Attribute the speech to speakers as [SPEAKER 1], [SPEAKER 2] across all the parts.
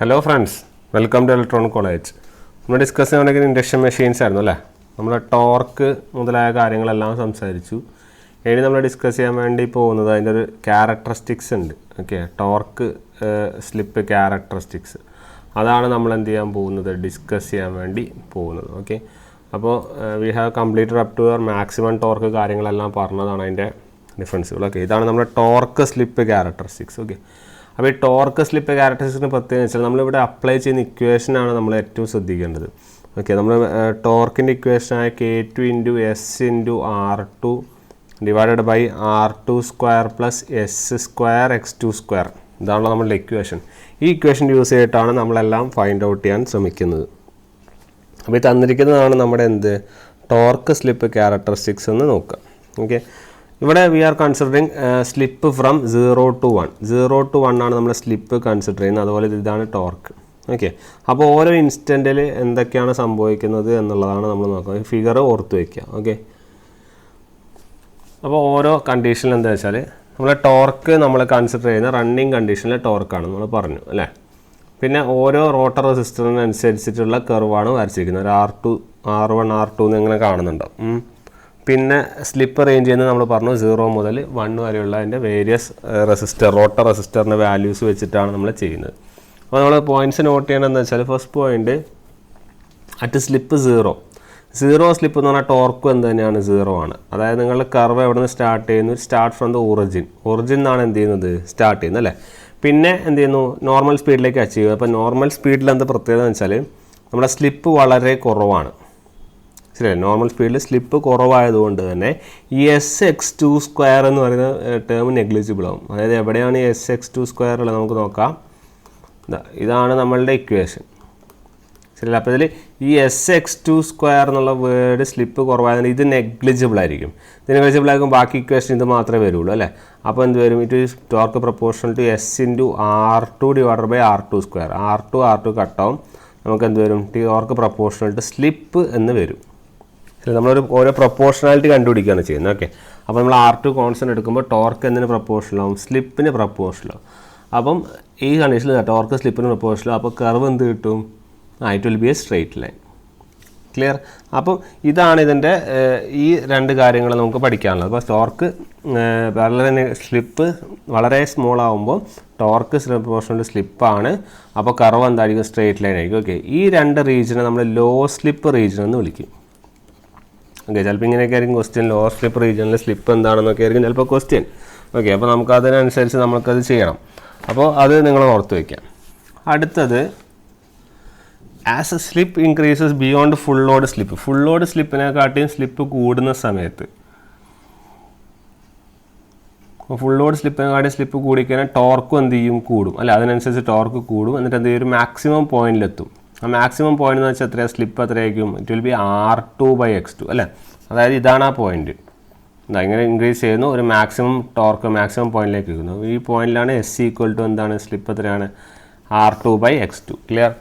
[SPEAKER 1] Hello friends, welcome to electronic college. നമ്മൾ discuss ചെയ്യുകയാണെങ്കിൽ induction machines ആയിരുന്നു അല്ലേ. നമ്മൾ ടോർക്ക് മുതലായ കാര്യങ്ങളെല്ലാം സംസാരിച്ചു. ഇനി നമ്മൾ ഡിസ്കസ് ചെയ്യാൻ വേണ്ടി പോകുന്നത് അതിൻ്റെ ഒരു ക്യാരക്ടറിസ്റ്റിക്സ് ഉണ്ട്. ഓക്കെ, ടോർക്ക് സ്ലിപ്പ് ക്യാരക്ടറിസ്റ്റിക്സ്, അതാണ് നമ്മൾ എന്ത് ചെയ്യാൻ പോകുന്നത്, ഡിസ്കസ് ചെയ്യാൻ വേണ്ടി പോകുന്നത്. ഓക്കെ, അപ്പോൾ we have completed up to your maximum torque കാര്യങ്ങളെല്ലാം പറഞ്ഞതാണ് അതിൻ്റെ ഡിഫറൻസുകൾ. ഓക്കെ, ഇതാണ് നമ്മുടെ ടോർക്ക് സ്ലിപ്പ് ക്യാരക്ടറിസ്റ്റിക്സ്. ഓക്കെ, അപ്പോൾ ഈ ടോർക്ക് സ്ലിപ്പ് ക്യാരക്ടറിസ്റ്റിക്സിന് പ്രത്യേകം വെച്ചാൽ നമ്മളിവിടെ അപ്ലൈ ചെയ്യുന്ന ഇക്വേഷനാണ് നമ്മൾ ഏറ്റവും ശ്രദ്ധിക്കേണ്ടത്. ഓക്കെ, നമ്മൾ ടോർക്കിൻ്റെ ഇക്വേഷനായ K2 × S × R2 divided by R2 square plus S square X2 square, ഇതാണല്ലോ നമ്മളുടെ ഇക്വേഷൻ. ഈ ഇക്വേഷൻ യൂസ് ചെയ്തിട്ടാണ് നമ്മളെല്ലാം ഫൈൻഡ് ഔട്ട് ചെയ്യാൻ ശ്രമിക്കുന്നത്. അപ്പോൾ ഈ തന്നിരിക്കുന്നതാണ് നമ്മുടെ ടോർക്ക് സ്ലിപ്പ് ക്യാരക്ടറിസ്റ്റിക്സ് എന്ന് നോക്കുക. ഓക്കെ, ഇവിടെ we are considering slip from 0 to 1. 0 to 1 ആണ് നമ്മൾ സ്ലിപ്പ് കൺസിഡർ ചെയ്യുന്നത്. അതുപോലെ ഇതാണ് ടോർക്ക്. ഓക്കെ, അപ്പോൾ ഓരോ ഇൻസ്റ്റൻറ്റിൽ എന്തൊക്കെയാണ് സംഭവിക്കുന്നത് എന്നുള്ളതാണ് നമ്മൾ നോക്കുന്നത്. ഫിഗർ ഓർത്ത് വയ്ക്കുക. ഓക്കെ, അപ്പോൾ ഓരോ കണ്ടീഷനിൽ എന്താ വെച്ചാൽ നമ്മൾ ടോർക്ക് നമ്മൾ കൺസിഡർ ചെയ്യുന്ന റണ്ണിങ് കണ്ടീഷനിലെ ടോർക്കാണ് നമ്മൾ പറഞ്ഞു അല്ലേ. പിന്നെ ഓരോ റോട്ടർ റെസിസ്റ്ററിനനുസരിച്ചിട്ടുള്ള കർവാണ് വരച്ചിരിക്കുന്നത്. ഒരു R2, R1, R2 എന്നിങ്ങനെ കാണുന്നുണ്ടാവും. പിന്നെ സ്ലിപ്പ് റേഞ്ച് ചെയ്യുന്നത് നമ്മൾ പറഞ്ഞു 0 മുതൽ 1 വരെയുള്ള അതിൻ്റെ വേരിയസ് റോട്ടർ റെസിസ്റ്ററിൻ്റെ വാല്യൂസ് വെച്ചിട്ടാണ് നമ്മൾ ചെയ്യുന്നത്. അപ്പോൾ നമ്മൾ പോയിൻറ്റ്സ് നോട്ട് ചെയ്യണമെന്ന് വെച്ചാൽ first point at slip 0 slip എന്ന് പറഞ്ഞാൽ ടോർക്കും എന്ത് തന്നെയാണ് 0 ആണ്. അതായത് നിങ്ങളുടെ കർവ് എവിടെ നിന്ന് സ്റ്റാർട്ട് ചെയ്യുന്നു, സ്റ്റാർട്ട് ഫ്രം ദ ഒറിജിൻ എന്നാണ് എന്ത് ചെയ്യുന്നത്, സ്റ്റാർട്ട് ചെയ്യുന്നത് അല്ലേ. പിന്നെ എന്ത് ചെയ്യുന്നു, നോർമൽ സ്പീഡിലേക്ക് അച്ചീവ് ചെയ്യുക. അപ്പോൾ നോർമൽ സ്പീഡിൽ എന്താ പ്രത്യേകത എന്ന് വെച്ചാൽ നമ്മുടെ സ്ലിപ്പ് വളരെ കുറവാണ്. ശരിയല്ലേ, നോർമൽ സ്പീഡിൽ സ്ലിപ്പ് കുറവായതുകൊണ്ട് തന്നെ ഈ SX2 സ്ക്വയർ എന്ന് പറയുന്ന ടേം നെഗ്ലിജിബിൾ ആവും. അതായത് എവിടെയാണ് ഈ SX2 സ്ക്വയർ ഉള്ളത് നമുക്ക് നോക്കാം. ഇതാണ് നമ്മളുടെ ഇക്വേഷൻ. ശരിയല്ല, അപ്പോൾ ഇതിൽ ഈ SX2 സ്ക്വയർ എന്നുള്ള വേർഡ് സ്ലിപ്പ് കുറവായതുകൊണ്ട് ഇത് നെഗ്ലിജിബിൾ ആയിരിക്കും. ഇത് നെഗ്ലിജിബിൾ ആയിരിക്കും, ബാക്കി ഇക്വേഷൻ ഇത് മാത്രമേ വരുള്ളൂ അല്ലേ. അപ്പോൾ എന്ത് വരും, it is torque proportional to S × R2 divided by R2 square. R2 കട്ടാവും, നമുക്ക് എന്ത് വരും, ടോർക്ക് പ്രൊപ്പോർഷണൽ ടു സ്ലിപ്പ് എന്ന് വരും. ശരി, നമ്മളൊരു ഓരോ പ്രൊപ്പോർഷണാലിറ്റി കണ്ടുപിടിക്കുകയാണ് ചെയ്യുന്നത്. ഓക്കെ, അപ്പോൾ നമ്മൾ R2 കോൺസ്റ്റൻ്റ് എടുക്കുമ്പോൾ ടോർക്ക് എന്തിന് പ്രൊപ്പോർഷണലാവും, സ്ലിപ്പിന് പ്രൊപ്പോർഷണലാവും. അപ്പം ഈ കണ്ടീഷനിൽ ടോർക്ക് സ്ലിപ്പിന് പ്രൊപ്പോർഷണലാവും. അപ്പോൾ കർവ് എന്ത് കിട്ടും, it will be A straight line. Clear. അപ്പം ഇതാണ് ഇതിൻ്റെ ഈ രണ്ട് കാര്യങ്ങൾ നമുക്ക് പഠിക്കാനുള്ളത്. അപ്പോൾ ടോർക്ക് വളരെ സ്ലിപ്പ് വളരെ സ്മോൾ ആകുമ്പോൾ ടോർക്ക് പ്രൊപ്പോർഷണൽ സ്ലിപ്പാണ്. അപ്പോൾ കർവ് എന്തായിരിക്കും, സ്ട്രെയിറ്റ് ലൈൻ ആയിരിക്കും. ഓക്കെ, ഈ രണ്ട് റീജിയനെ നമ്മൾ ലോ സ്ലിപ്പ് റീജിയൻ എന്ന് വിളിക്കും. ഓക്കെ, ചിലപ്പോൾ ഇങ്ങനെയൊക്കെ ആയിരിക്കും ക്വസ്റ്റ്യൻ, ലോ സ്ലിപ്പ് റീജിയനിൽ സ്ലിപ്പ് എന്താണെന്നൊക്കെ ആയിരിക്കും ചിലപ്പോൾ ക്വസ്റ്റ്യൻ. ഓക്കെ, അപ്പോൾ നമുക്ക് അതിനനുസരിച്ച് നമുക്കത് ചെയ്യണം. അപ്പോൾ അത് നിങ്ങൾ ഓർത്ത് വയ്ക്കാം. അടുത്തത് as a slip increases beyond full load slip. Full load സ്ലിപ്പിനെക്കാട്ടിയും സ്ലിപ്പ് കൂടുന്ന സമയത്ത്, ഫുൾ ലോഡ് സ്ലിപ്പിനെക്കാട്ടിയും സ്ലിപ്പ് കൂടിക്കഴിഞ്ഞാൽ ടോർക്കും എന്ത് ചെയ്യും, കൂടും അല്ല. അതിനനുസരിച്ച് ടോർക്ക് കൂടും. എന്നിട്ട് എന്ത് ചെയ്യും, ഒരു മാക്സിമം പോയിന്റിലെത്തും. ആ മാക്സിമം പോയിന്റ് എന്ന് വെച്ചാൽ എത്രയാണ്, സ്ലിപ്പ് എത്രയായിരിക്കും, it will B R2 / X2 അല്ലേ. അതായത് ഇതാണ് ആ പോയിന്റ്. ഇങ്ങനെ ഇൻക്രീസ് ചെയ്യുന്നു, ഒരു മാക്സിമം ടോർക്ക് മാക്സിമം പോയിന്റിലേക്ക് എത്തുന്നു. ഈ പോയിന്റിലാണ് S = എന്താണ്, സ്ലിപ്പ് എത്രയാണ്, R2 / X2. ക്ലിയർ.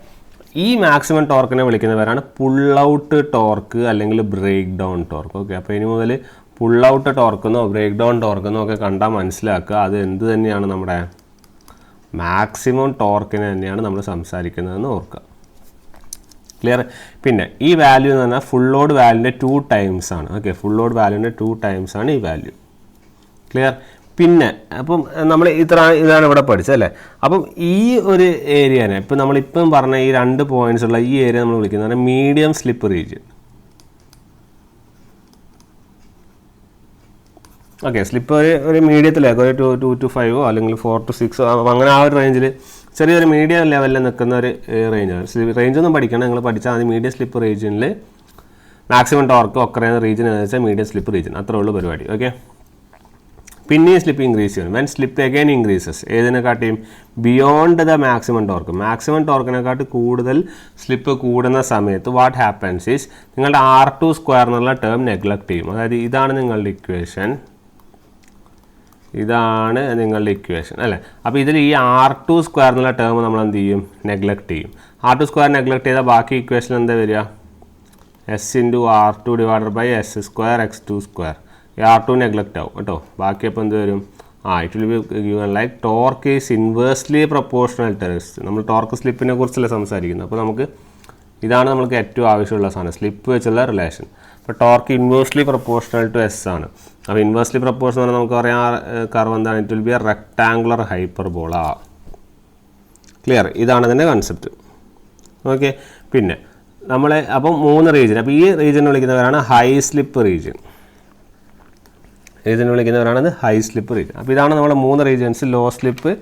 [SPEAKER 1] ഈ മാക്സിമം ടോർക്കിനെ വിളിക്കുന്നവരാണ് പുൾ ഔട്ട് ടോർക്ക് അല്ലെങ്കിൽ ബ്രേക്ക് ഡൗൺ ടോർക്ക്. ഓക്കെ, അപ്പോൾ ഇനി മുതൽ പുൾ ഔട്ട് ടോർക്കെന്നോ ബ്രേക്ക് ഡൗൺ ടോർക്കെന്നോ ഒക്കെ കണ്ടാൽ മനസ്സിലാക്കുക, അത് എന്ത് തന്നെയാണ്, നമ്മുടെ മാക്സിമം ടോർക്കിനെ തന്നെയാണ് നമ്മൾ സംസാരിക്കുന്നതെന്ന് ഓർക്കുക. ക്ലിയർ. പിന്നെ ഈ വാല്യൂ എന്ന് പറഞ്ഞാൽ ഫുൾ ലോഡ് വാല്യൂൻ്റെ 2 times ആണ്. ഓക്കെ, ഫുൾ ലോഡ് വാല്യൂൻ്റെ 2 times ആണ് ഈ വാല്യൂ. ക്ലിയർ. പിന്നെ അപ്പം നമ്മൾ ഇതാണ് ഇവിടെ പഠിച്ചത് അല്ലേ. അപ്പം ഈ ഒരു ഏരിയനെ ഇപ്പം നമ്മളിപ്പം പറഞ്ഞ ഈ 2 പോയിന്റ്സ് ഉള്ള ഈ ഏരിയ നമ്മൾ വിളിക്കുന്നത് medium slip region. Okay, slip ഒരു മീഡിയത്തിലേക്ക് ഒരു 2 to 5 അല്ലെങ്കിൽ 4 to 6 അങ്ങനെ ആ ഒരു റേഞ്ചിൽ ചെറിയൊരു മീഡിയം ലെവലിൽ നിൽക്കുന്ന ഒരു റേഞ്ചാണ്. റേഞ്ചൊന്നും പഠിക്കണം, നിങ്ങൾ പഠിച്ചാൽ അത് മീഡിയം സ്ലിപ്പ് റീജിയനിൽ മാക്സിമം ടോർക്ക് ഒക്കെ റീജിയൻ എന്ന് വെച്ചാൽ മീഡിയം സ്ലിപ്പ് റീജിയൻ, അത്രേ ഉള്ളൂ പരിപാടി. ഓക്കെ, പിന്നെയും സ്ലിപ്പ് ഇൻക്രീസ് ചെയ്യണം. വെൻ സ്ലിപ്പ് അഗൈൻ ഇൻക്രീസസ്, ഏതിനെക്കാട്ടിയും beyond the maximum torque, maximum ടോർക്കിനെക്കാട്ടി കൂടുതൽ സ്ലിപ്പ് കൂടുന്ന സമയത്ത് വാട്ട് ഹാപ്പൻസ് ഈസ് നിങ്ങളുടെ R2 സ്ക്വയർ എന്നുള്ള ടേം നെഗ്ലക്ട് ചെയ്യും. അതായത് ഇതാണ് നിങ്ങളുടെ ഇക്വേഷൻ, ഇതാണ് നിങ്ങളുടെ ഇക്വേഷൻ അല്ലേ. അപ്പോൾ ഇതിൽ ഈ R2 സ്ക്വയർ എന്നുള്ള ടേം നമ്മൾ എന്ത് ചെയ്യും, നെഗ്ലക്ട് ചെയ്യും. R2 സ്ക്വയർ നെഗ്ലക്ട് ചെയ്താൽ ബാക്കി ഇക്വേഷൻ എന്താ വരിക, S × R2 divided by S square X2 square. ഈ R2 നെഗ്ലക്റ്റ് ആവും കേട്ടോ. ബാക്കി അപ്പോൾ എന്ത് വരും, it will be given like torque is inversely proportional to S. നമ്മൾ ടോർക്ക് സ്ലിപ്പിനെ കുറിച്ചല്ല സംസാരിക്കുന്നത്. അപ്പോൾ നമുക്ക് ഇതാണ് നമുക്ക് ഏറ്റവും ആവശ്യമുള്ള സാധനം, സ്ലിപ്പ് വെച്ചുള്ള റിലേഷൻ. അപ്പോൾ torque inversely proportional to S ആണ്. അപ്പോൾ ഇൻവേഴ്സ്ലി പ്രൊപ്പോർഷണൽ എന്ന് നമുക്ക് പറയാം കർവ് എന്താണ്, it will be a rectangular hyperbola. Clear? ഇതാണ് അതിൻ്റെ കൺസെപ്റ്റ്. ഓക്കെ. പിന്നെ നമ്മൾ അപ്പം 3 റീജിയൻ, അപ്പോൾ ഈ റീജിയൻ വിളിക്കുന്നവരാണ് ഹൈ സ്ലിപ്പ് റീജിയൻ. വിളിക്കുന്നവരാണത് ഹൈ സ്ലിപ്പ് റീജിയൻ. അപ്പോൾ ഇതാണ് നമ്മുടെ 3 regions, low slip,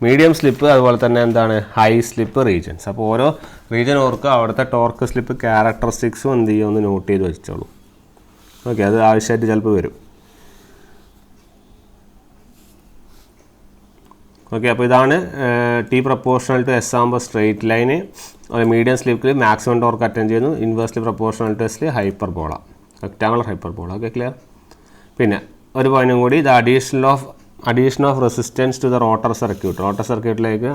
[SPEAKER 1] medium slip, അതുപോലെ തന്നെ എന്താണ് ഹൈ സ്ലിപ്പ് റീജിയൻസ്. അപ്പോൾ ഓരോ റീജിയൻ ഓർക്കുക, അവിടുത്തെ ടോർക്ക് സ്ലിപ്പ് ക്യാരക്ടറിസ്റ്റിക്സും എന്ത് ചെയ്യുക ഒന്ന് നോട്ട് ചെയ്ത് വെച്ചോളൂ. ഓക്കെ, അത് ആവശ്യമായിട്ട് ചിലപ്പോൾ വരും. ഓക്കെ, അപ്പോൾ ഇതാണ് ടി പ്രൊപ്പോർഷണൽ ടു എസ് ആകുമ്പോൾ സ്ട്രെയിറ്റ് ലൈന്, മീഡിയം സ്ലിപ്പിൽ മാക്സിമം ടോർക്ക് അറ്റൻഡ് ചെയ്യുന്നു, ഇൻവേഴ്സ്ലി പ്രൊപ്പോർഷണൽ ടു എസിൽ hyperbola, rectangular hyperbola. Okay, clear? പിന്നെ ഒരു പോയിന്റും കൂടി, the addition of resistance to the rotor circuit. Rotor സർക്യൂട്ടിലേക്ക്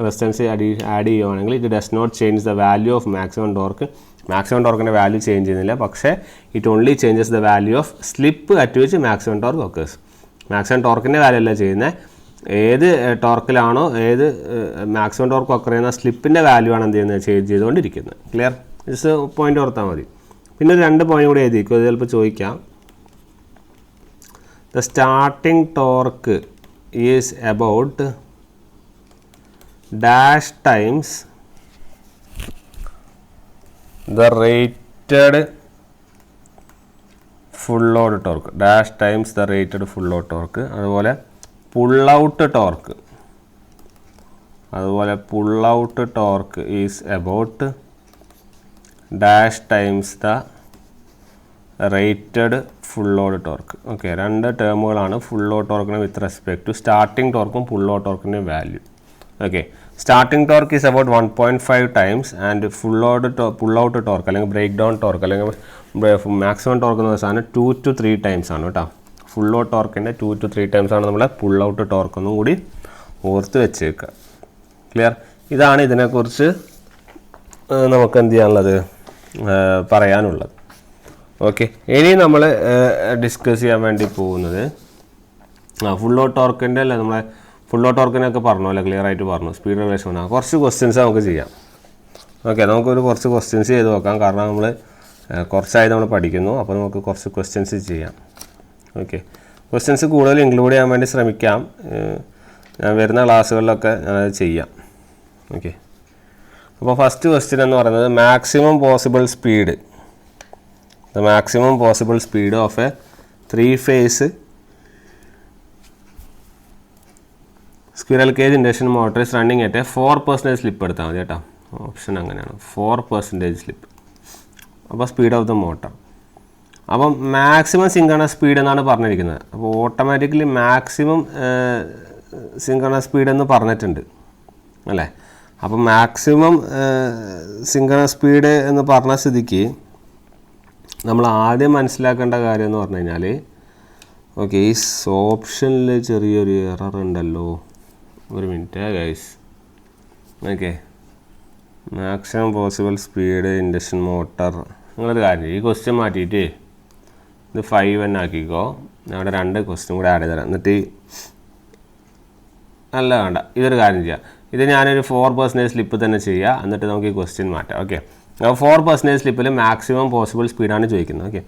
[SPEAKER 1] റെസിസ്റ്റൻസ് ആഡ് ചെയ്യുകയാണെങ്കിൽ it does not change the value of maximum torque. Maximum ടോർക്കിൻ്റെ value change ചെയ്യുന്നില്ല, പക്ഷേ it only changes the value of slip at which maximum torque occurs. Maximum ടോർക്കിൻ്റെ value അല്ല ചെയ്യുന്നത്, ഏത് ടോർക്കിലാണോ ഏത് മാക്സിമം ടോർക്ക് ഒക്കർ ചെയ്യുന്ന സ്ലിപ്പിൻ്റെ വാല്യൂ ആണ് എന്ത് ചെയ്യുന്നത്, ചേഞ്ച് ചെയ്തുകൊണ്ടിരിക്കുന്നത്. ക്ലിയർ? ജസ്റ്റ് പോയിന്റ് ഓർത്താൽ മതി. പിന്നെ ഒരു 2 പോയിന്റ് കൂടി എഴുതിക്കും, അത് ചിലപ്പോൾ ചോദിക്കാം. The starting torque is about dash times the rated full load torque. Dash times the rated full load torque. അതുപോലെ pull out torque is about dash times the rated full load torque. Okay, 2 ടേമുകളാണ് full load ടോർക്കിന് with respect to starting ടോർക്കും full load ടോർക്കിൻ്റെ value. Okay, starting torque is about 1.5 times and pull out torque അല്ലെങ്കിൽ breakdown torque അല്ലെങ്കിൽ maximum torque എന്ന് പറഞ്ഞ സാധനം 2 to 3 times ആണ് കേട്ടോ. ഫുൾ ലോഡ് ടോർക്കിൻ്റെ 2 to 3 ടൈംസ് ആണ് നമ്മളെ ഫുൾ ഔട്ട് ടോർക്ക് ഒന്നും കൂടി ഓർത്ത് വെച്ചേക്കുക. ക്ലിയർ? ഇതാണ് ഇതിനെക്കുറിച്ച് നമുക്ക് എന്ത് ചെയ്യാനുള്ളത്, പറയാനുള്ളത്. ഓക്കെ, ഇനി നമ്മൾ ഡിസ്കസ് ചെയ്യാൻ വേണ്ടി പോകുന്നത് ഫുൾ ലോഡ് ടോർക്കിൻ്റെ അല്ല, നമ്മളെ ഫുൾ ലോഡ് ടോർക്കിനൊക്കെ പറഞ്ഞു അല്ലേ, ക്ലിയർ ആയിട്ട് പറഞ്ഞു, സ്പീഡ് റിലേഷൻ ആണ്. കുറച്ച് ക്വസ്റ്റ്യൻസ് നമുക്ക് ചെയ്യാം. ഓക്കെ, നമുക്കൊരു കുറച്ച് ക്വസ്റ്റ്യൻസ് ചെയ്ത് നോക്കാം, കാരണം നമ്മൾ കുറച്ചായി നമ്മൾ പഠിക്കുന്നു, അപ്പോൾ നമുക്ക് കുറച്ച് ക്വസ്റ്റ്യൻസ് ചെയ്യാം. ഓക്കെ, ക്വസ്റ്റ്യൻസ് കൂടുതൽ ഇൻക്ലൂഡ് ചെയ്യാൻ വേണ്ടി ശ്രമിക്കാം, ഞാൻ വരുന്ന ക്ലാസ്സുകളിലൊക്കെ ഞാനത് ചെയ്യാം. ഓക്കെ, അപ്പോൾ ഫസ്റ്റ് ക്വസ്റ്റ്യൻ എന്ന് പറയുന്നത് maximum possible speed. The maximum possible speed of a 3-phase squirrel cage induction motor is running at a 4% slip എടുത്താൽ മതി കേട്ടോ. ഓപ്ഷൻ അങ്ങനെയാണ്, 4% സ്ലിപ്പ്. അപ്പോൾ സ്പീഡ് ഓഫ് ദ മോട്ടർ. അപ്പം മാക്സിമം സിങ്കണസ് സ്പീഡ് എന്നാണ് പറഞ്ഞിരിക്കുന്നത്. അപ്പോൾ ഓട്ടോമാറ്റിക്കലി മാക്സിമം സിങ്കണസ് സ്പീഡ് എന്ന് പറഞ്ഞിട്ടുണ്ട് അല്ലേ. അപ്പം മാക്സിമം സിങ്കണസ് സ്പീഡ് എന്ന് പറഞ്ഞ സ്ഥിതിക്ക് നമ്മൾ ആദ്യം മനസ്സിലാക്കേണ്ട കാര്യം എന്ന് പറഞ്ഞു കഴിഞ്ഞാൽ, ഓക്കെ, ഈ ഓപ്ഷനിൽ ചെറിയൊരു എറർ ഉണ്ടല്ലോ, ഒരു minute guys. Okay, maximum possible speed induction motor, നിങ്ങളൊരു കാര്യം ഈ ക്വസ്റ്റ്യൻ മാറ്റിയിട്ട് ഇത് 5 തന്നെ ആക്കിക്കോ. ഞാൻ അവിടെ 2 ക്വസ്റ്റ്യൻ കൂടെ ആഡ് ചെയ്ത് തരാം. എന്നിട്ട് അല്ല വേണ്ട, ഇതൊരു കാര്യം ചെയ്യാം, ഇത് ഞാനൊരു 4% സ്ലിപ്പ് തന്നെ ചെയ്യുക, എന്നിട്ട് നമുക്ക് ഈ ക്വസ്റ്റ്യൻ മാറ്റാം. ഓക്കെ, 4% സ്ലിപ്പിൽ മാക്സിമം പോസിബിൾ സ്പീഡാണ് ചോദിക്കുന്നത്. ഓക്കെ,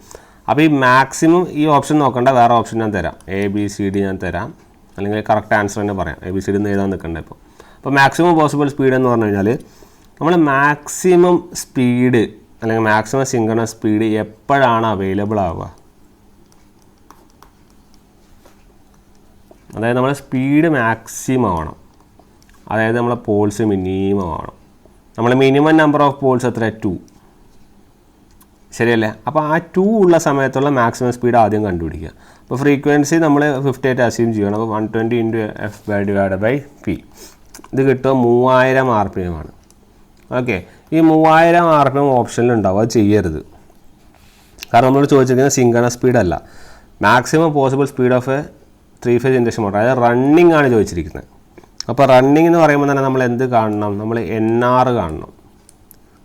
[SPEAKER 1] അപ്പോൾ ഈ മാക്സിമം ഈ ഓപ്ഷൻ നോക്കണ്ട, വേറെ ഓപ്ഷൻ ഞാൻ തരാം, ABCD ഞാൻ തരാം, അല്ലെങ്കിൽ കറക്റ്റ് ആൻസർ തന്നെ പറയാം. ABCD എന്ന് എഴുതാൻ നിൽക്കണ്ട. ഇപ്പോൾ മാക്സിമം പോസിബിൾ സ്പീഡ് എന്ന് പറഞ്ഞു കഴിഞ്ഞാൽ നമ്മൾ മാക്സിമം സ്പീഡ് അല്ലെങ്കിൽ മാക്സിമം സിങ്കണസ് സ്പീഡ് എപ്പോഴാണ് അവൈലബിൾ ആവുക, അതായത് നമ്മുടെ സ്പീഡ് മാക്സിമം ആവണം, അതായത് നമ്മളെ പോൾസ് മിനിമം ആവണം. നമ്മൾ മിനിമം നമ്പർ ഓഫ് പോൾസ് എത്ര, 2, ശരിയല്ലേ? അപ്പോൾ ആ 2 ഉള്ള സമയത്തുള്ള മാക്സിമം സ്പീഡ് ആദ്യം കണ്ടുപിടിക്കുക. അപ്പോൾ ഫ്രീക്വൻസി നമ്മൾ 58 അസ്യൂം ചെയ്യണം. അപ്പോൾ 120 × F/P ഇത് കിട്ടുക 3000 RPM ആണ്. ഓക്കെ, ഈ 3000 RPM ഓപ്ഷനിലുണ്ടാവും, അത് ചെയ്യരുത്. കാരണം നമ്മളോട് ചോദിച്ചിരിക്കുന്നത് സിങ്കണസ് സ്പീഡല്ല, maximum possible speed of a 3-phase induction motor, അതായത് റണ്ണിങ് ആണ് ചോദിച്ചിരിക്കുന്നത്. അപ്പോൾ റണ്ണിങ് എന്ന് പറയുമ്പോൾ തന്നെ നമ്മൾ എന്ത് കാണണം, നമ്മൾ NR കാണണം.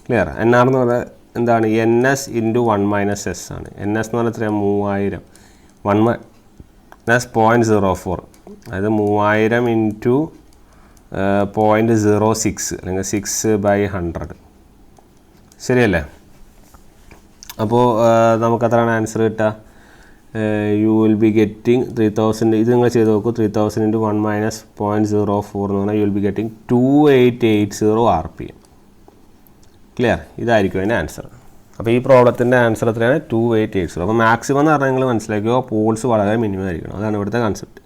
[SPEAKER 1] ക്ലിയർ? NR എന്ന് പറഞ്ഞാൽ എന്താണ്, NS × 1 - S ആണ്. NS എന്ന് പറഞ്ഞാൽ എത്രയാണ്, 3000, 1 - 0.04. അതായത് 3000 ഇൻറ്റു 0.06 അല്ലെങ്കിൽ 6/100. ശരിയല്ലേ? അപ്പോൾ നമുക്കത്രയാണ് ആൻസർ കിട്ടുക. You will be getting 3000. ഇത് നിങ്ങൾ ചെയ്ത് നോക്കൂ. 3000 ഇൻറ്റു 1 മൈനസ് 0.04 എന്ന് പറഞ്ഞാൽ you will be getting 2880 RPM. Clear? ഇതായിരിക്കും അതിൻ്റെ ആൻസർ. അപ്പോൾ ഈ പ്രോബ്ലത്തിൻ്റെ ആൻസർ എത്രയാണ്? 2880. അപ്പോൾ മാക്സിമം എന്ന് പറഞ്ഞാൽ നിങ്ങൾ മനസ്സിലാക്കുക, പോൾസ് വളരെ മിനിമം ആയിരിക്കണം. അതാണ് ഇവിടുത്തെ കൺസെപ്റ്റ്.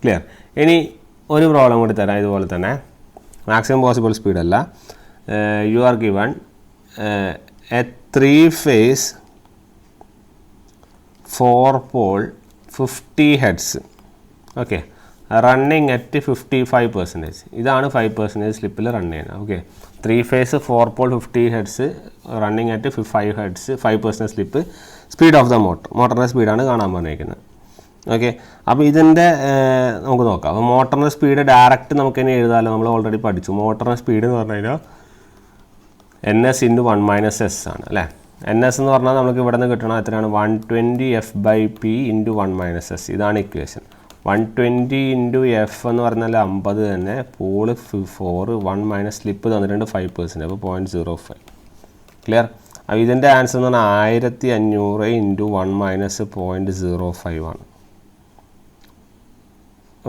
[SPEAKER 1] ക്ലിയർ? ഇനി ഒരു പ്രോബ്ലം കൂടി തരാം ഇതുപോലെ തന്നെ. മാക്സിമം പോസിബിൾ സ്പീഡല്ല. You are given a 3-phase 4-pole 50 Hz. Okay, running at 55%. ഇതാണ് 5% സ്ലിപ്പിൽ റൺ ചെയ്യുന്നത്. Okay, 3-phase 4-pole 50 Hz running at 5 Hz 5% സ്ലിപ്പ്. സ്പീഡ് ഓഫ് ദ മോട്ടറിൻ്റെ സ്പീഡാണ് കാണാൻ പറഞ്ഞിരിക്കുന്നത്. ഓക്കെ, അപ്പോൾ ഇതിൻ്റെ നമുക്ക് നോക്കാം. അപ്പോൾ മോട്ടറിൻ്റെ സ്പീഡ് ഡയറക്റ്റ് നമുക്ക് ഇനി എഴുതാമല്ലോ. നമ്മൾ ഓൾറെഡി പഠിച്ചു. മോട്ടറിൻ്റെ സ്പീഡ് എന്ന് പറഞ്ഞു കഴിഞ്ഞാൽ NS ഇൻറ്റു 1 - S ആണ് അല്ലേ. NS എന്ന് പറഞ്ഞാൽ നമുക്ക് ഇവിടെ നിന്ന് കിട്ടണം എത്രയാണ്? 120 F/P ഇൻറ്റു 1 - S. ഇതാണ് ഇക്വേഷൻ. 120 ഇൻറ്റു F എന്ന് പറഞ്ഞാൽ 50 തന്നെ. പോള് 4, 1 - സ്ലിപ്പ് തന്നിട്ടുണ്ട് 5%. അപ്പോൾ 0.05. ക്ലിയർ? അപ്പോൾ ഇതിൻ്റെ ആൻസർ എന്ന് പറഞ്ഞാൽ 1500 ഇൻറ്റു 1 - 0.05 ആണ്.